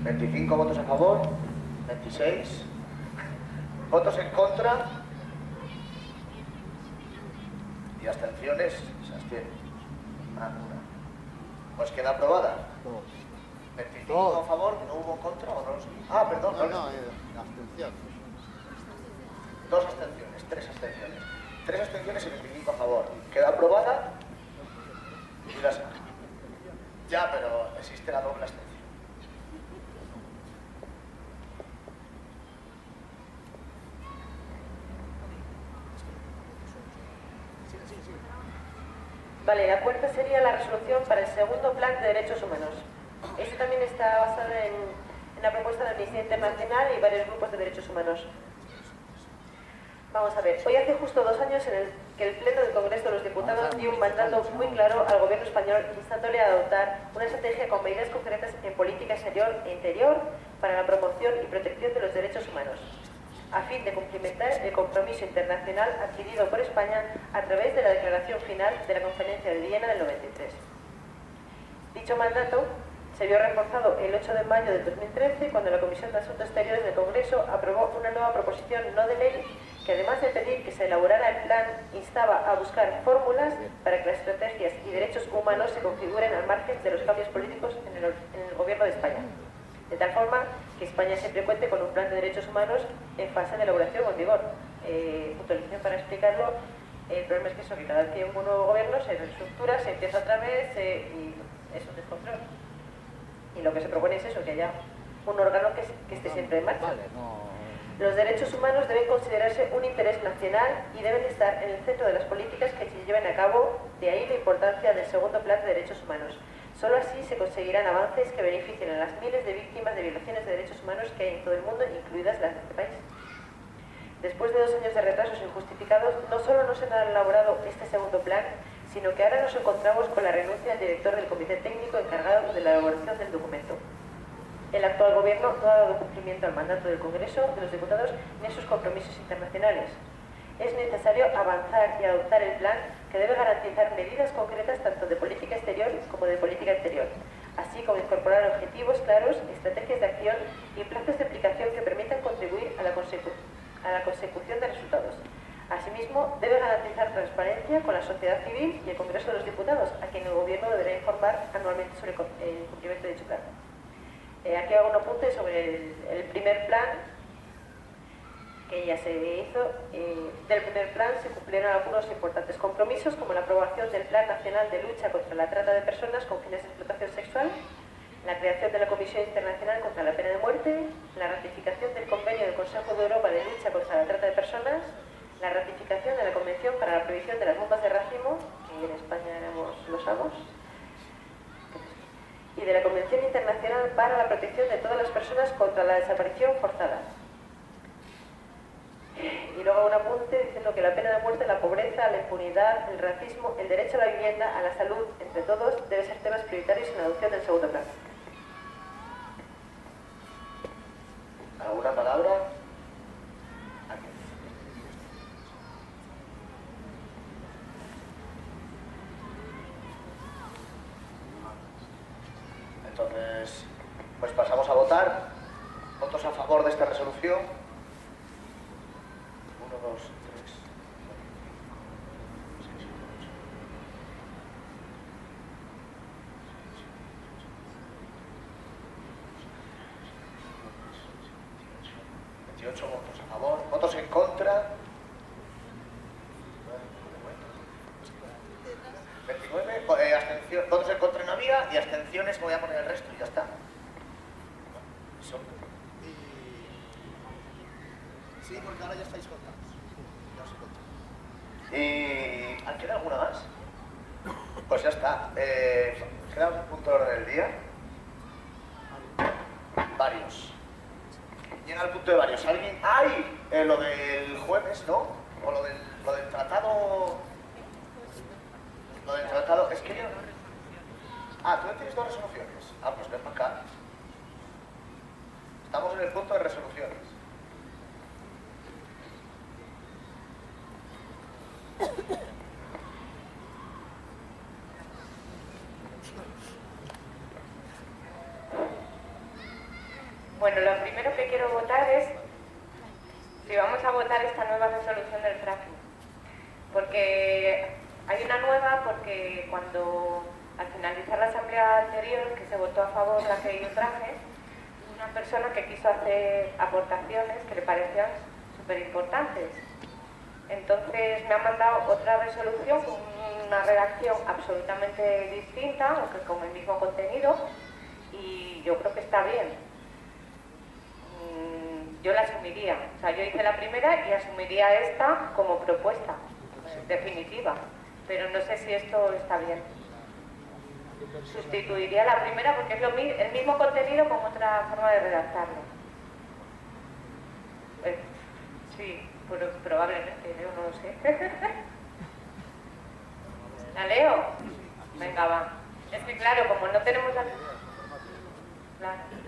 ¿25 votos a favor? ¿26? ¿Votos en contra? ¿Y abstenciones? Se abstienen. Una. Pues queda aprobada. 25 a favor, ¿no hubo en contra o no? Ah, perdón. No, abstención. 2 abstenciones, 3 abstenciones. 3 abstenciones y 25 a favor. Queda aprobada y las... Ya, pero existe la doble abstención. Vale, la cuarta sería la resolución para el segundo plan de derechos humanos. Este también está basado en la propuesta de Amnistía Internacional y varios grupos de derechos humanos. Vamos a ver, hoy hace justo 2 años en el que el Pleno del Congreso de los Diputados dio un mandato muy claro al Gobierno español instándole a adoptar una estrategia con medidas concretas en política exterior e interior para la promoción y protección de los derechos humanos, a fin de cumplimentar el compromiso internacional adquirido por España a través de la declaración final de la Conferencia de Viena del 93. Dicho mandato se vio reforzado el 8 de mayo del 2013 cuando la Comisión de Asuntos Exteriores del Congreso aprobó una nueva proposición no de ley que además de pedir que se elaborara el plan, instaba a buscar fórmulas para que las estrategias y derechos humanos se configuren al margen de los cambios políticos en el gobierno de España, de tal forma que España siempre cuente con un plan de derechos humanos en fase de elaboración o en vigor. Puntualización para explicarlo, el problema es que eso, que cada vez que hay un nuevo gobierno se reestructura, se empieza otra vez y es un descontrol. Y lo que se propone es eso, que haya un órgano que esté siempre en marcha. Los derechos humanos deben considerarse un interés nacional y deben estar en el centro de las políticas que se lleven a cabo, de ahí la importancia del segundo plan de derechos humanos. Solo así se conseguirán avances que beneficien a las miles de víctimas de violaciones de derechos humanos que hay en todo el mundo, incluidas las de este país. Después de 2 años de retrasos injustificados, no solo no se ha elaborado este segundo plan, sino que ahora nos encontramos con la renuncia del director del comité técnico encargado de la elaboración del documento. El actual gobierno no ha dado cumplimiento al mandato del Congreso de los Diputados ni a sus compromisos internacionales. Es necesario avanzar y adoptar el plan que debe garantizar medidas concretas tanto de política exterior como de política interior, así como incorporar objetivos claros, estrategias de acción y plazos de aplicación que permitan contribuir a la consecución de resultados. Asimismo, debe garantizar transparencia con la sociedad civil y el Congreso de los Diputados, a quien el Gobierno deberá informar anualmente sobre el cumplimiento de dicho plan. Aquí hago un apunte sobre el primer plan que ya se hizo. Del primer plan se cumplieron algunos importantes compromisos, como la aprobación del Plan Nacional de Lucha contra la Trata de Personas con fines de explotación sexual, la creación de la Comisión Internacional contra la Pena de Muerte, la ratificación del Convenio del Consejo de Europa de Lucha contra la Trata de Personas, la ratificación de la Convención para la Prohibición de las Bombas de Racimo, que en España éramos los amos, y de la Convención Internacional para la Protección de todas las personas contra la desaparición forzada. Y luego un apunte diciendo que la pena de muerte, la pobreza, la impunidad, el racismo, el derecho a la vivienda, a la salud, entre todos, deben ser temas prioritarios en la adopción del segundo plan. ¿Alguna palabra? Aquí. Entonces, pues pasamos a votar. ¿Votos a favor de esta resolución? 1, 2, 3, 28 votos a favor. ¿Votos en contra? 29. Abstención. Votos en contra no había y abstenciones me voy a poner el resto y ya está. Sí, porque ahora ya estáis contados. Ya os he contado. ¿Y queda alguna más? Pues ya está. ¿Queda un punto de orden del día? Varios. Llega el punto de varios. ¿Alguien? ¡Ay! Lo del jueves, ¿no? O lo del tratado... Lo del tratado... Es que yo... Ah, ¿tú tienes 2 resoluciones? Ah, pues ven para acá. Estamos en el punto de resoluciones. Bueno, lo primero que quiero votar es si vamos a votar esta nueva resolución del fracking. Porque hay una nueva, porque cuando al finalizar la asamblea anterior, que se votó a favor la que yo traje, una persona que quiso hacer aportaciones que le parecían súper importantes. Entonces me ha mandado otra resolución con una redacción absolutamente distinta, aunque con el mismo contenido, y yo creo que está bien. Yo la asumiría, o sea, yo hice la primera y asumiría esta como propuesta definitiva, pero no sé si esto está bien. Sustituiría la primera porque es el mismo contenido con otra forma de redactarlo. Sí, probablemente, yo no lo sé. ¿La leo? Venga, va. Es que claro, como no tenemos la...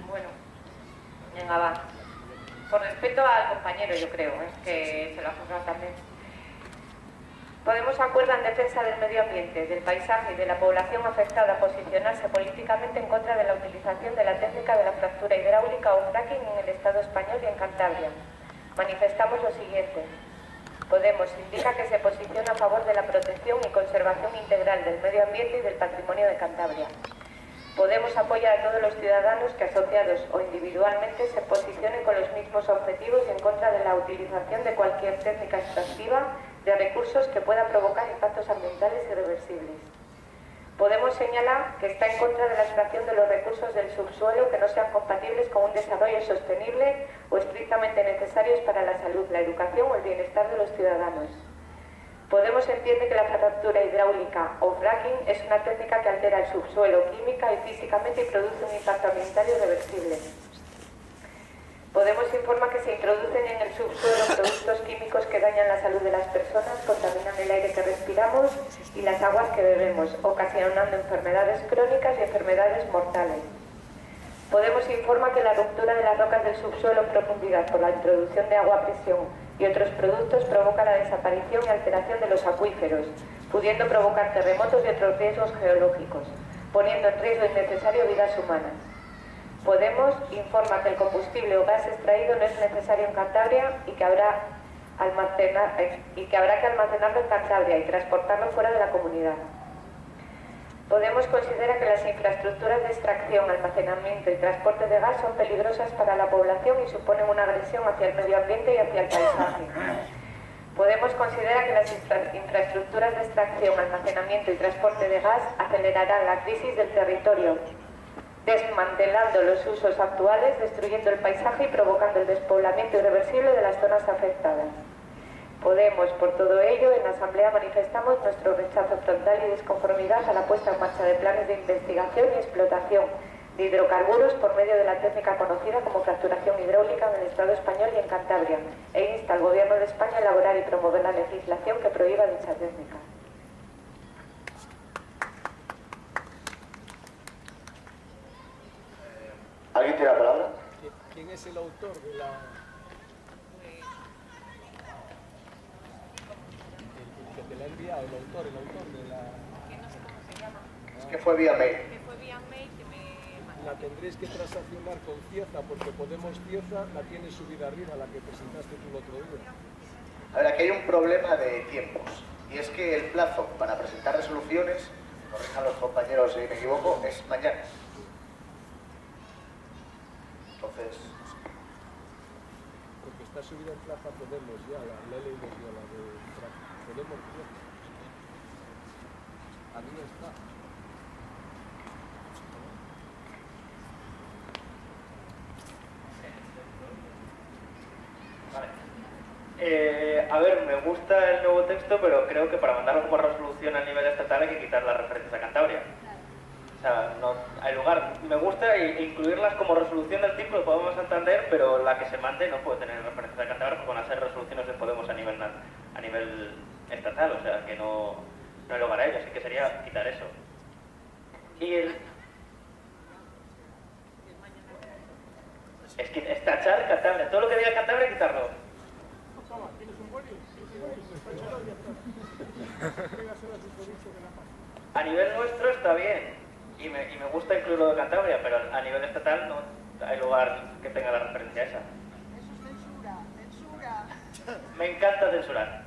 Bueno, venga, va. Por respeto al compañero, yo creo, que se lo ha juzgado también. Podemos acuerda en defensa del medio ambiente, del paisaje y de la población afectada a posicionarse políticamente en contra de la utilización de la técnica de la fractura hidráulica o fracking en el Estado español y en Cantabria. Manifestamos lo siguiente. Podemos indica que se posiciona a favor de la protección y conservación integral del medio ambiente y del patrimonio de Cantabria. Podemos apoyar a todos los ciudadanos que, asociados o individualmente, se posicionen con los mismos objetivos y en contra de la utilización de cualquier técnica extractiva de recursos que pueda provocar impactos ambientales irreversibles. Podemos señalar que está en contra de la extracción de los recursos del subsuelo que no sean compatibles con un desarrollo sostenible o estrictamente necesarios para la salud, la educación o el bienestar de los ciudadanos. Podemos entiende que la fractura hidráulica o fracking es una técnica que altera el subsuelo química y físicamente y produce un impacto ambiental irreversible. Podemos informar que se introducen en el subsuelo productos químicos que dañan la salud de las personas, contaminan el aire que respiramos y las aguas que bebemos, ocasionando enfermedades crónicas y enfermedades mortales. Podemos informar que la ruptura de las rocas del subsuelo en profundidad por la introducción de agua a presión y otros productos provoca la desaparición y alteración de los acuíferos, pudiendo provocar terremotos y otros riesgos geológicos, poniendo en riesgo innecesario vidas humanas. Podemos informar que el combustible o gas extraído no es necesario en Cantabria y que habrá que almacenarlo en Cantabria y transportarlo fuera de la comunidad. Podemos considerar que las infraestructuras de extracción, almacenamiento y transporte de gas son peligrosas para la población y suponen una agresión hacia el medio ambiente y hacia el paisaje. Podemos considerar que las infraestructuras de extracción, almacenamiento y transporte de gas acelerarán la crisis del territorio, desmantelando los usos actuales, destruyendo el paisaje y provocando el despoblamiento irreversible de las zonas afectadas. Podemos, por todo ello, en la Asamblea manifestamos nuestro rechazo frontal y desconformidad a la puesta en marcha de planes de investigación y explotación de hidrocarburos por medio de la técnica conocida como fracturación hidráulica en el Estado español y en Cantabria, e insta al Gobierno de España a elaborar y promover la legislación que prohíba dicha técnica. ¿Alguien tiene la palabra? ¿Quién es el autor de la...? El que te la ha enviado, el autor de la... Es que fue vía mail. La tendréis que transaccionar con Cieza, porque Podemos Cieza la tiene subida arriba, la que presentaste tú el otro día. A ver, aquí hay un problema de tiempos, y es que el plazo para presentar resoluciones, corrijan los compañeros si me equivoco, es mañana. Entonces... Porque está subida en plaza Podemos ya, la he leído yo, la de Podemos Cieza. A mí está. A ver, me gusta el nuevo texto, pero creo que para mandarlo como resolución a nivel estatal hay que quitar las referencias a Cantabria. O sea, no hay lugar. Me gusta incluirlas como resolución del tipo de Podemos Santander, pero la que se mande no puede tener referencias a Cantabria porque van a ser resoluciones de Podemos a nivel estatal, o sea, que no hay lugar a ello, así que sería quitar eso. Y es que es tachar Cantabria, todo lo que diga Cantabria quitarlo. A nivel nuestro está bien y me gusta incluirlo de Cantabria, pero a nivel estatal no hay lugar que tenga la referencia esa. Eso es censura. Me encanta censurar.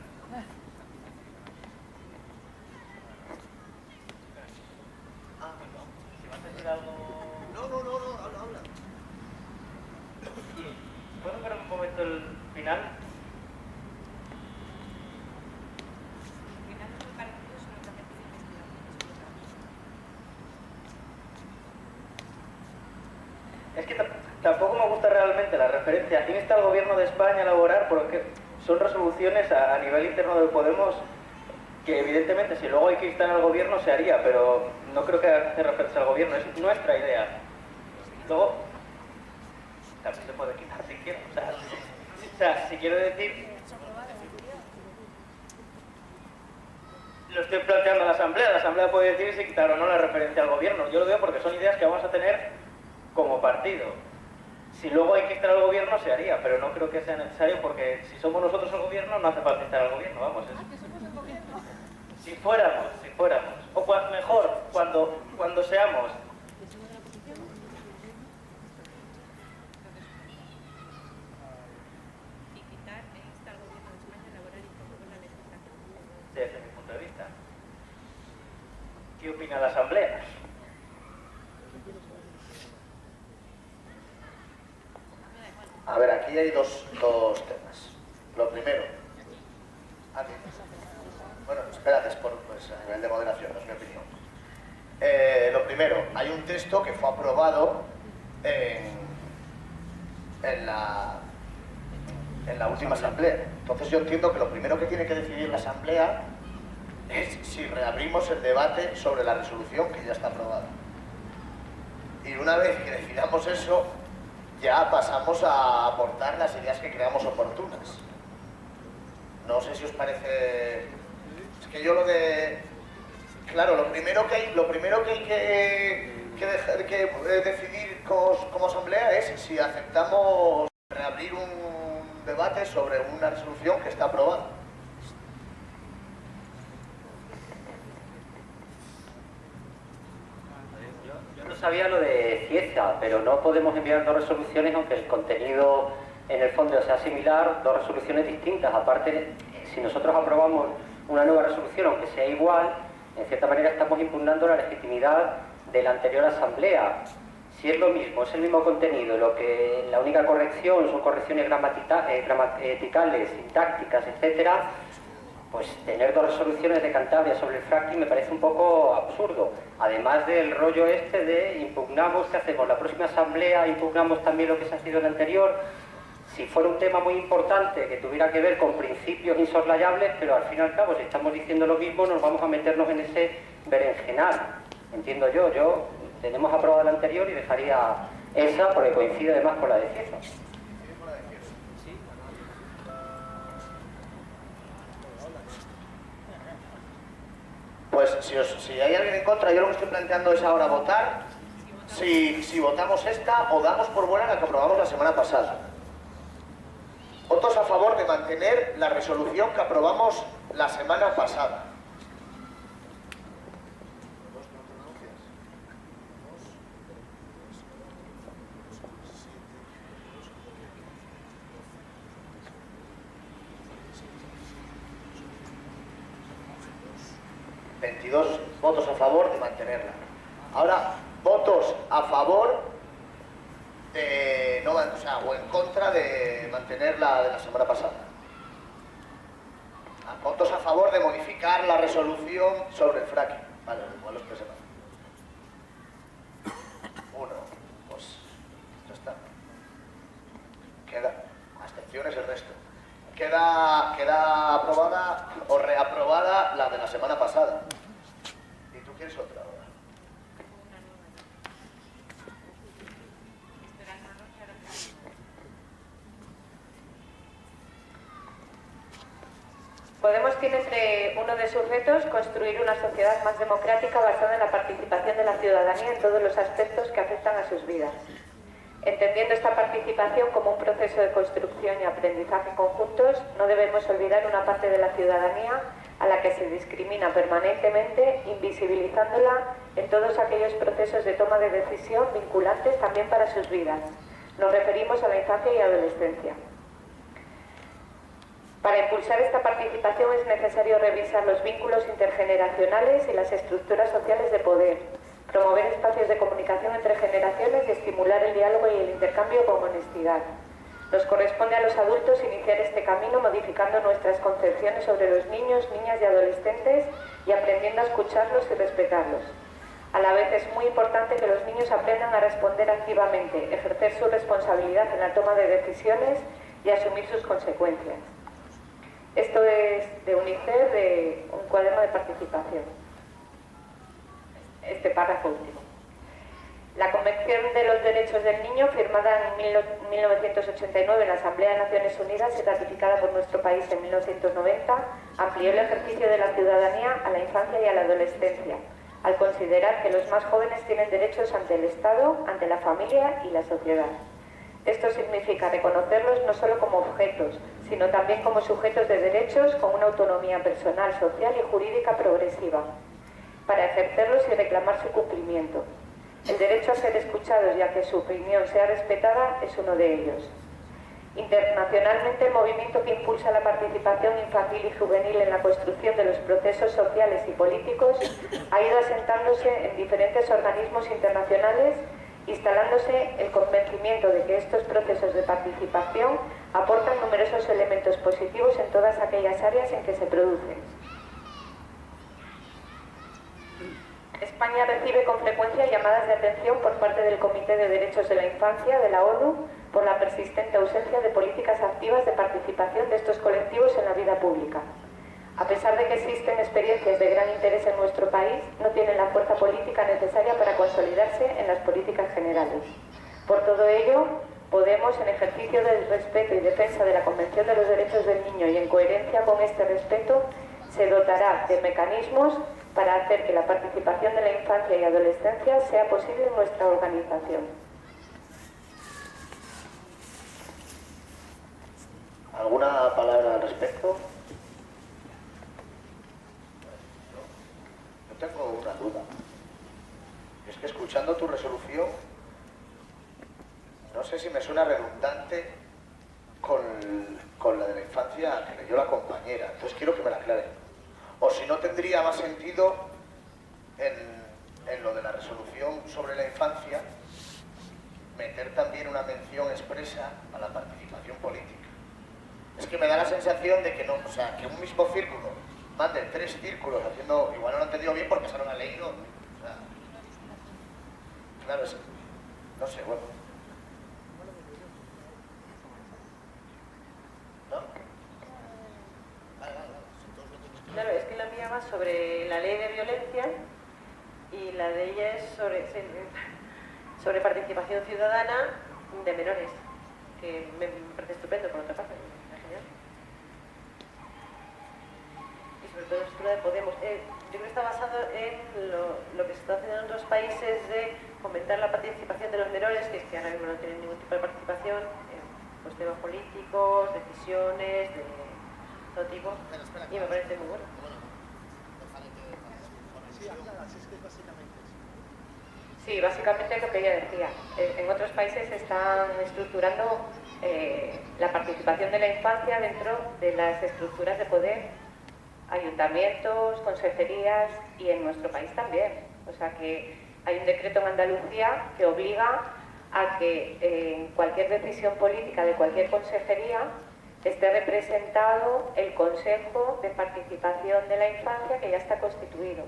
Si vas a decir algo... No, habla. ¿Puedo ver un momento el final? Es que tampoco me gusta realmente la referencia. Aquí está el Gobierno de España a elaborar, porque son resoluciones a nivel interno del Podemos que evidentemente si luego hay que instar al Gobierno se haría, pero no creo que hace referencia al Gobierno, es nuestra idea. Luego, también se puede quitar si quiero. O sea, si quiero decir... Lo estoy planteando a la Asamblea puede decidir si quitar o no la referencia al Gobierno. Yo lo veo porque son ideas que vamos a tener como partido. Si luego hay que instar al Gobierno se haría, pero no creo que sea necesario porque si somos nosotros el Gobierno no hace falta instar al Gobierno, vamos. Si fuéramos, o mejor, cuando seamos. ¿Qué opina la Asamblea? A ver, aquí hay dos temas. Lo primero... Bueno, espérate, es por a nivel de moderación, no es mi opinión. Lo primero, hay un texto que fue aprobado en la última asamblea. Entonces yo entiendo que lo primero que tiene que decidir la asamblea es si reabrimos el debate sobre la resolución que ya está aprobada. Y una vez que decidamos eso, ya pasamos a aportar las ideas que creamos oportunas. No sé si os parece... Es que yo lo de... Claro, lo primero que hay que decidir como asamblea es si aceptamos reabrir un debate sobre una resolución que está aprobada. Yo no sabía lo de Cieza, pero no podemos enviar dos resoluciones aunque el contenido en el fondo sea similar, dos resoluciones distintas. Aparte, si nosotros aprobamos una nueva resolución, aunque sea igual, en cierta manera estamos impugnando la legitimidad de la anterior asamblea. Si es lo mismo, es el mismo contenido, la única corrección son correcciones gramaticales, sintácticas, etcétera, pues tener dos resoluciones de Cantabria sobre el fracking me parece un poco absurdo. Además del rollo este de impugnamos, ¿qué hacemos? La próxima asamblea impugnamos también lo que se ha sido en la anterior. Si fuera un tema muy importante que tuviera que ver con principios insoslayables, pero al fin y al cabo, si estamos diciendo lo mismo, nos vamos a meternos en ese berenjenal. Entiendo yo tenemos aprobada la anterior y dejaría esa porque coincide además con la de Cieza. Pues si hay alguien en contra, yo lo que estoy planteando es ahora votar si votamos esta o damos por buena la que aprobamos la semana pasada. Votos a favor de mantener la resolución que aprobamos la semana pasada. ...22 votos a favor de mantenerla. Ahora, votos a favor de... No, o sea, o en contra de mantener la de la semana pasada. Votos a favor de modificar la resolución sobre el fracking. Vale, igual los que sepan. Uno, pues ya está. Queda abstenciones el resto. Queda aprobada o reaprobada la de la semana pasada. ¿Y tú quieres otra ahora? Podemos tiene entre uno de sus retos construir una sociedad más democrática basada en la participación de la ciudadanía en todos los aspectos que afectan a sus vidas. Entendiendo esta participación como un proceso de construcción y aprendizaje conjuntos, no debemos olvidar una parte de la ciudadanía a la que se discrimina permanentemente, invisibilizándola en todos aquellos procesos de toma de decisión vinculantes también para sus vidas. Nos referimos a la infancia y adolescencia. Para impulsar esta participación es necesario revisar los vínculos intergeneracionales y las estructuras sociales de poder, promover espacios de comunicación entre generaciones y estimular el diálogo y el intercambio con honestidad. Nos corresponde a los adultos iniciar este camino modificando nuestras concepciones sobre los niños, niñas y adolescentes y aprendiendo a escucharlos y respetarlos. A la vez es muy importante que los niños aprendan a responder activamente, ejercer su responsabilidad en la toma de decisiones y asumir sus consecuencias. Esto es de UNICEF, de un cuaderno de participación. Este párrafo último. La Convención de los Derechos del Niño, firmada en 1989 en la Asamblea de Naciones Unidas y ratificada por nuestro país en 1990, amplió el ejercicio de la ciudadanía a la infancia y a la adolescencia, al considerar que los más jóvenes tienen derechos ante el Estado, ante la familia y la sociedad. Esto significa reconocerlos no solo como objetos, sino también como sujetos de derechos con una autonomía personal, social y jurídica progresiva, para ejercerlos y reclamar su cumplimiento. El derecho a ser escuchados y a que su opinión sea respetada es uno de ellos. Internacionalmente, el movimiento que impulsa la participación infantil y juvenil en la construcción de los procesos sociales y políticos ha ido asentándose en diferentes organismos internacionales, instalándose el convencimiento de que estos procesos de participación aportan numerosos elementos positivos en todas aquellas áreas en que se producen. España recibe con frecuencia llamadas de atención por parte del Comité de Derechos de la Infancia de la ONU por la persistente ausencia de políticas activas de participación de estos colectivos en la vida pública. A pesar de que existen experiencias de gran interés en nuestro país, no tienen la fuerza política necesaria para consolidarse en las políticas generales. Por todo ello, Podemos, en ejercicio del respeto y defensa de la Convención de los Derechos del Niño y en coherencia con este respeto, se dotará de mecanismos para hacer que la participación de la infancia y adolescencia sea posible en nuestra organización. ¿Alguna palabra al respecto? Yo tengo una duda. Es que escuchando tu resolución, no sé si me suena redundante con la de la infancia que leyó la compañera. Entonces quiero que me la aclaren. O si no, tendría más sentido en lo de la resolución sobre la infancia meter también una mención expresa a la participación política. Es que me da la sensación de que no, o sea, que un mismo círculo mande 3 círculos haciendo, igual no lo he entendido bien porque se lo han leído, o sea, claro, no sé, bueno. ¿No? Claro, es que la mía va sobre la ley de violencia y la de ella es sobre participación ciudadana de menores, que me parece estupendo por otra parte. Sobre todo la estructura de Podemos. Yo creo que está basado en lo que se está haciendo en otros países de fomentar la participación de los menores, que es que ahora mismo no tienen ningún tipo de participación en pues, temas políticos, decisiones de todo tipo, y me parece muy bueno. Sí, básicamente lo que ella decía. En otros países se están estructurando la participación de la infancia dentro de las estructuras de poder, ayuntamientos, consejerías y en nuestro país también. O sea que hay un decreto en Andalucía que obliga a que en cualquier decisión política de cualquier consejería esté representado el Consejo de Participación de la Infancia que ya está constituido,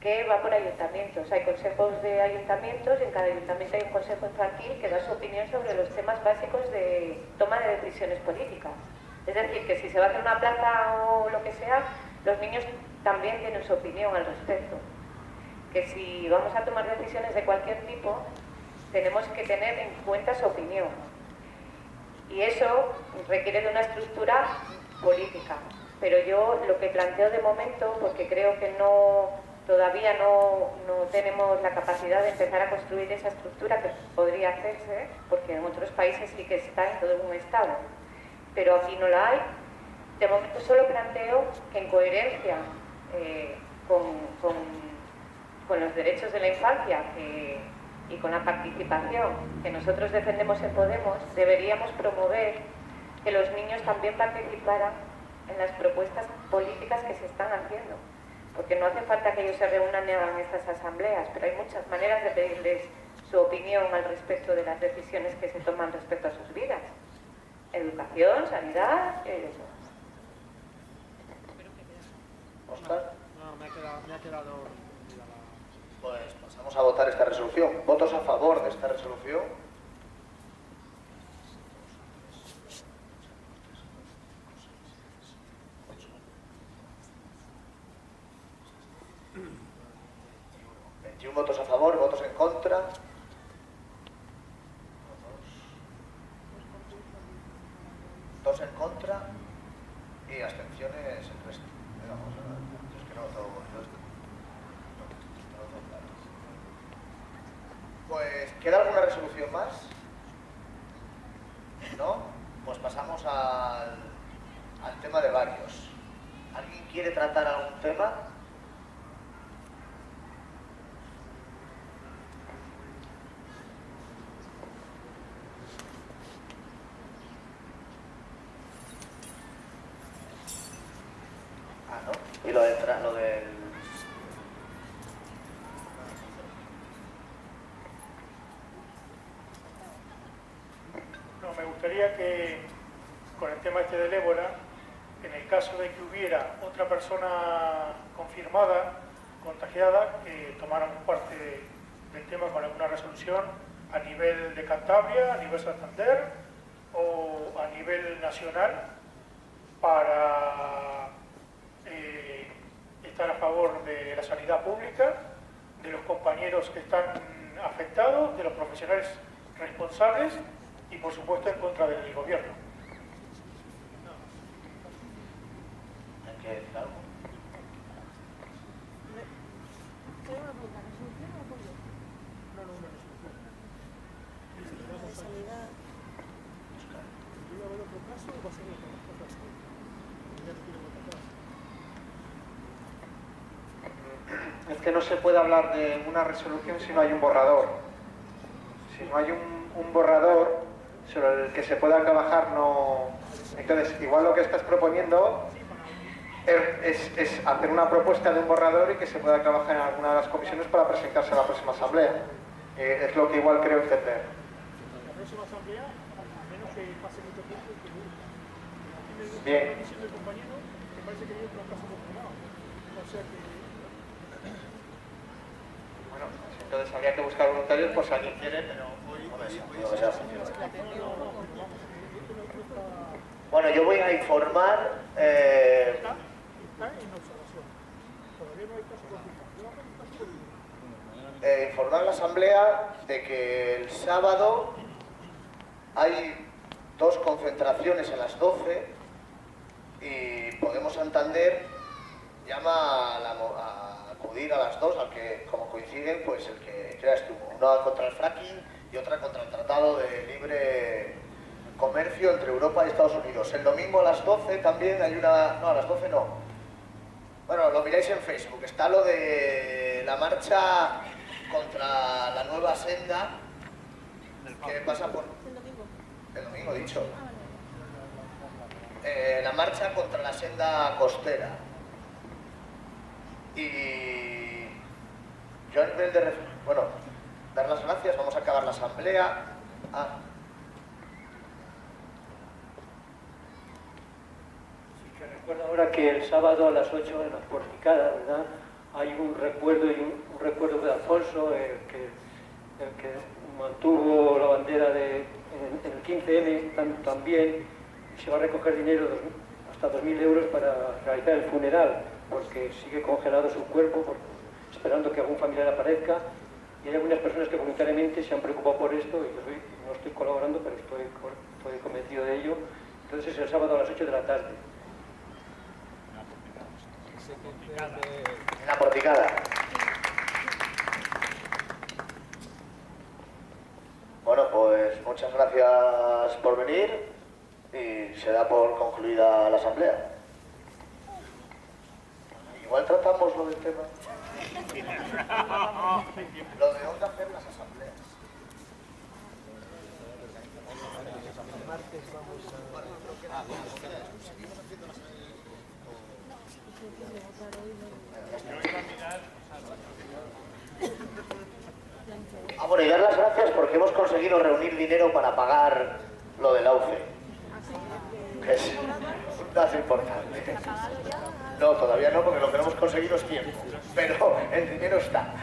que va por ayuntamientos. Hay consejos de ayuntamientos y en cada ayuntamiento hay un consejo infantil que da su opinión sobre los temas básicos de toma de decisiones políticas. Es decir, que si se va a hacer una plaza o lo que sea, los niños también tienen su opinión al respecto. Que si vamos a tomar decisiones de cualquier tipo, tenemos que tener en cuenta su opinión. Y eso requiere de una estructura política. Pero yo lo que planteo de momento, porque creo que todavía no tenemos la capacidad de empezar a construir esa estructura que podría hacerse, porque en otros países sí que está en todo un estado, pero aquí no la hay. De momento solo planteo que en coherencia con los derechos de la infancia y con la participación que nosotros defendemos en Podemos, deberíamos promover que los niños también participaran en las propuestas políticas que se están haciendo. Porque no hace falta que ellos se reúnan en estas asambleas, pero hay muchas maneras de pedirles su opinión al respecto de las decisiones que se toman respecto a sus vidas. Educación, sanidad, eso. ¿Oscar? No, me ha quedado... Pues pasamos a votar esta resolución. ¿Votos a favor de esta resolución? ¿21 votos a favor, votos en contra? Dos en contra y abstenciones el resto. Vamos a ver. Es que no lo tengo bonito esto. No lo tengo claro. Pues, ¿queda alguna resolución más? ¿No? Pues pasamos al tema de varios. ¿Alguien quiere tratar algún tema? Y lo del... No, me gustaría que con el tema este del ébola, en el caso de que hubiera otra persona confirmada, contagiada, que tomáramos parte del tema con alguna resolución a nivel de Cantabria, a nivel Santander o a nivel nacional para estar a favor de la sanidad pública, de los compañeros que están afectados, de los profesionales responsables y por supuesto en contra del gobierno. Hay que decir algo. Es que no se puede hablar de una resolución si no hay un borrador. Si no hay un borrador sobre el que se pueda trabajar, no... Entonces, igual lo que estás proponiendo es hacer una propuesta de un borrador y que se pueda trabajar en alguna de las comisiones para presentarse a la próxima asamblea. Es lo que igual creo entender. La próxima asamblea, a menos que pase mucho tiempo, que Bien. la comisión del compañero, me parece que hay otro caso confirmado. O sea que... Bueno, entonces habría que buscar voluntarios, pues si alguien quiere, pero hoy... Bueno, yo voy a informar... Está en observación. Todavía no hay caso confirmado. Informar a la asamblea de que el sábado hay 2 concentraciones a las 12 y Podemos Santander llama a acudir a las 2, al que como coinciden, pues el que creas tú, una contra el fracking y otra contra el Tratado de Libre Comercio entre Europa y Estados Unidos. El domingo a las 12 también hay una... No, a las 12 no. Bueno, lo miráis en Facebook. Está lo de la marcha contra la nueva senda que pasa por... El domingo, dicho. La marcha contra la senda costera. Y yo a nivel de... Bueno, dar las gracias, vamos a acabar la asamblea. Recuerdo ahora que el sábado a las 8 en las porticadas, ¿verdad? Hay un recuerdo de Alfonso, el que mantuvo la bandera en el 15M también, y se va a recoger dinero hasta 2.000 euros para realizar el funeral, porque sigue congelado su cuerpo, esperando que algún familiar aparezca, y hay algunas personas que voluntariamente se han preocupado por esto, y yo no estoy colaborando, pero estoy convencido de ello. Entonces es el sábado a las 8 de la tarde. En la porticada. Bueno, pues muchas gracias por venir y se da por concluida la asamblea. Igual tratamos lo del tema. Lo de dónde hacer las asambleas. El martes vamos a... Bueno, y dar las gracias porque hemos conseguido reunir dinero para pagar lo del AUCE, que es un dato importante. No, todavía no, porque lo que no hemos conseguido es tiempo, pero el dinero está.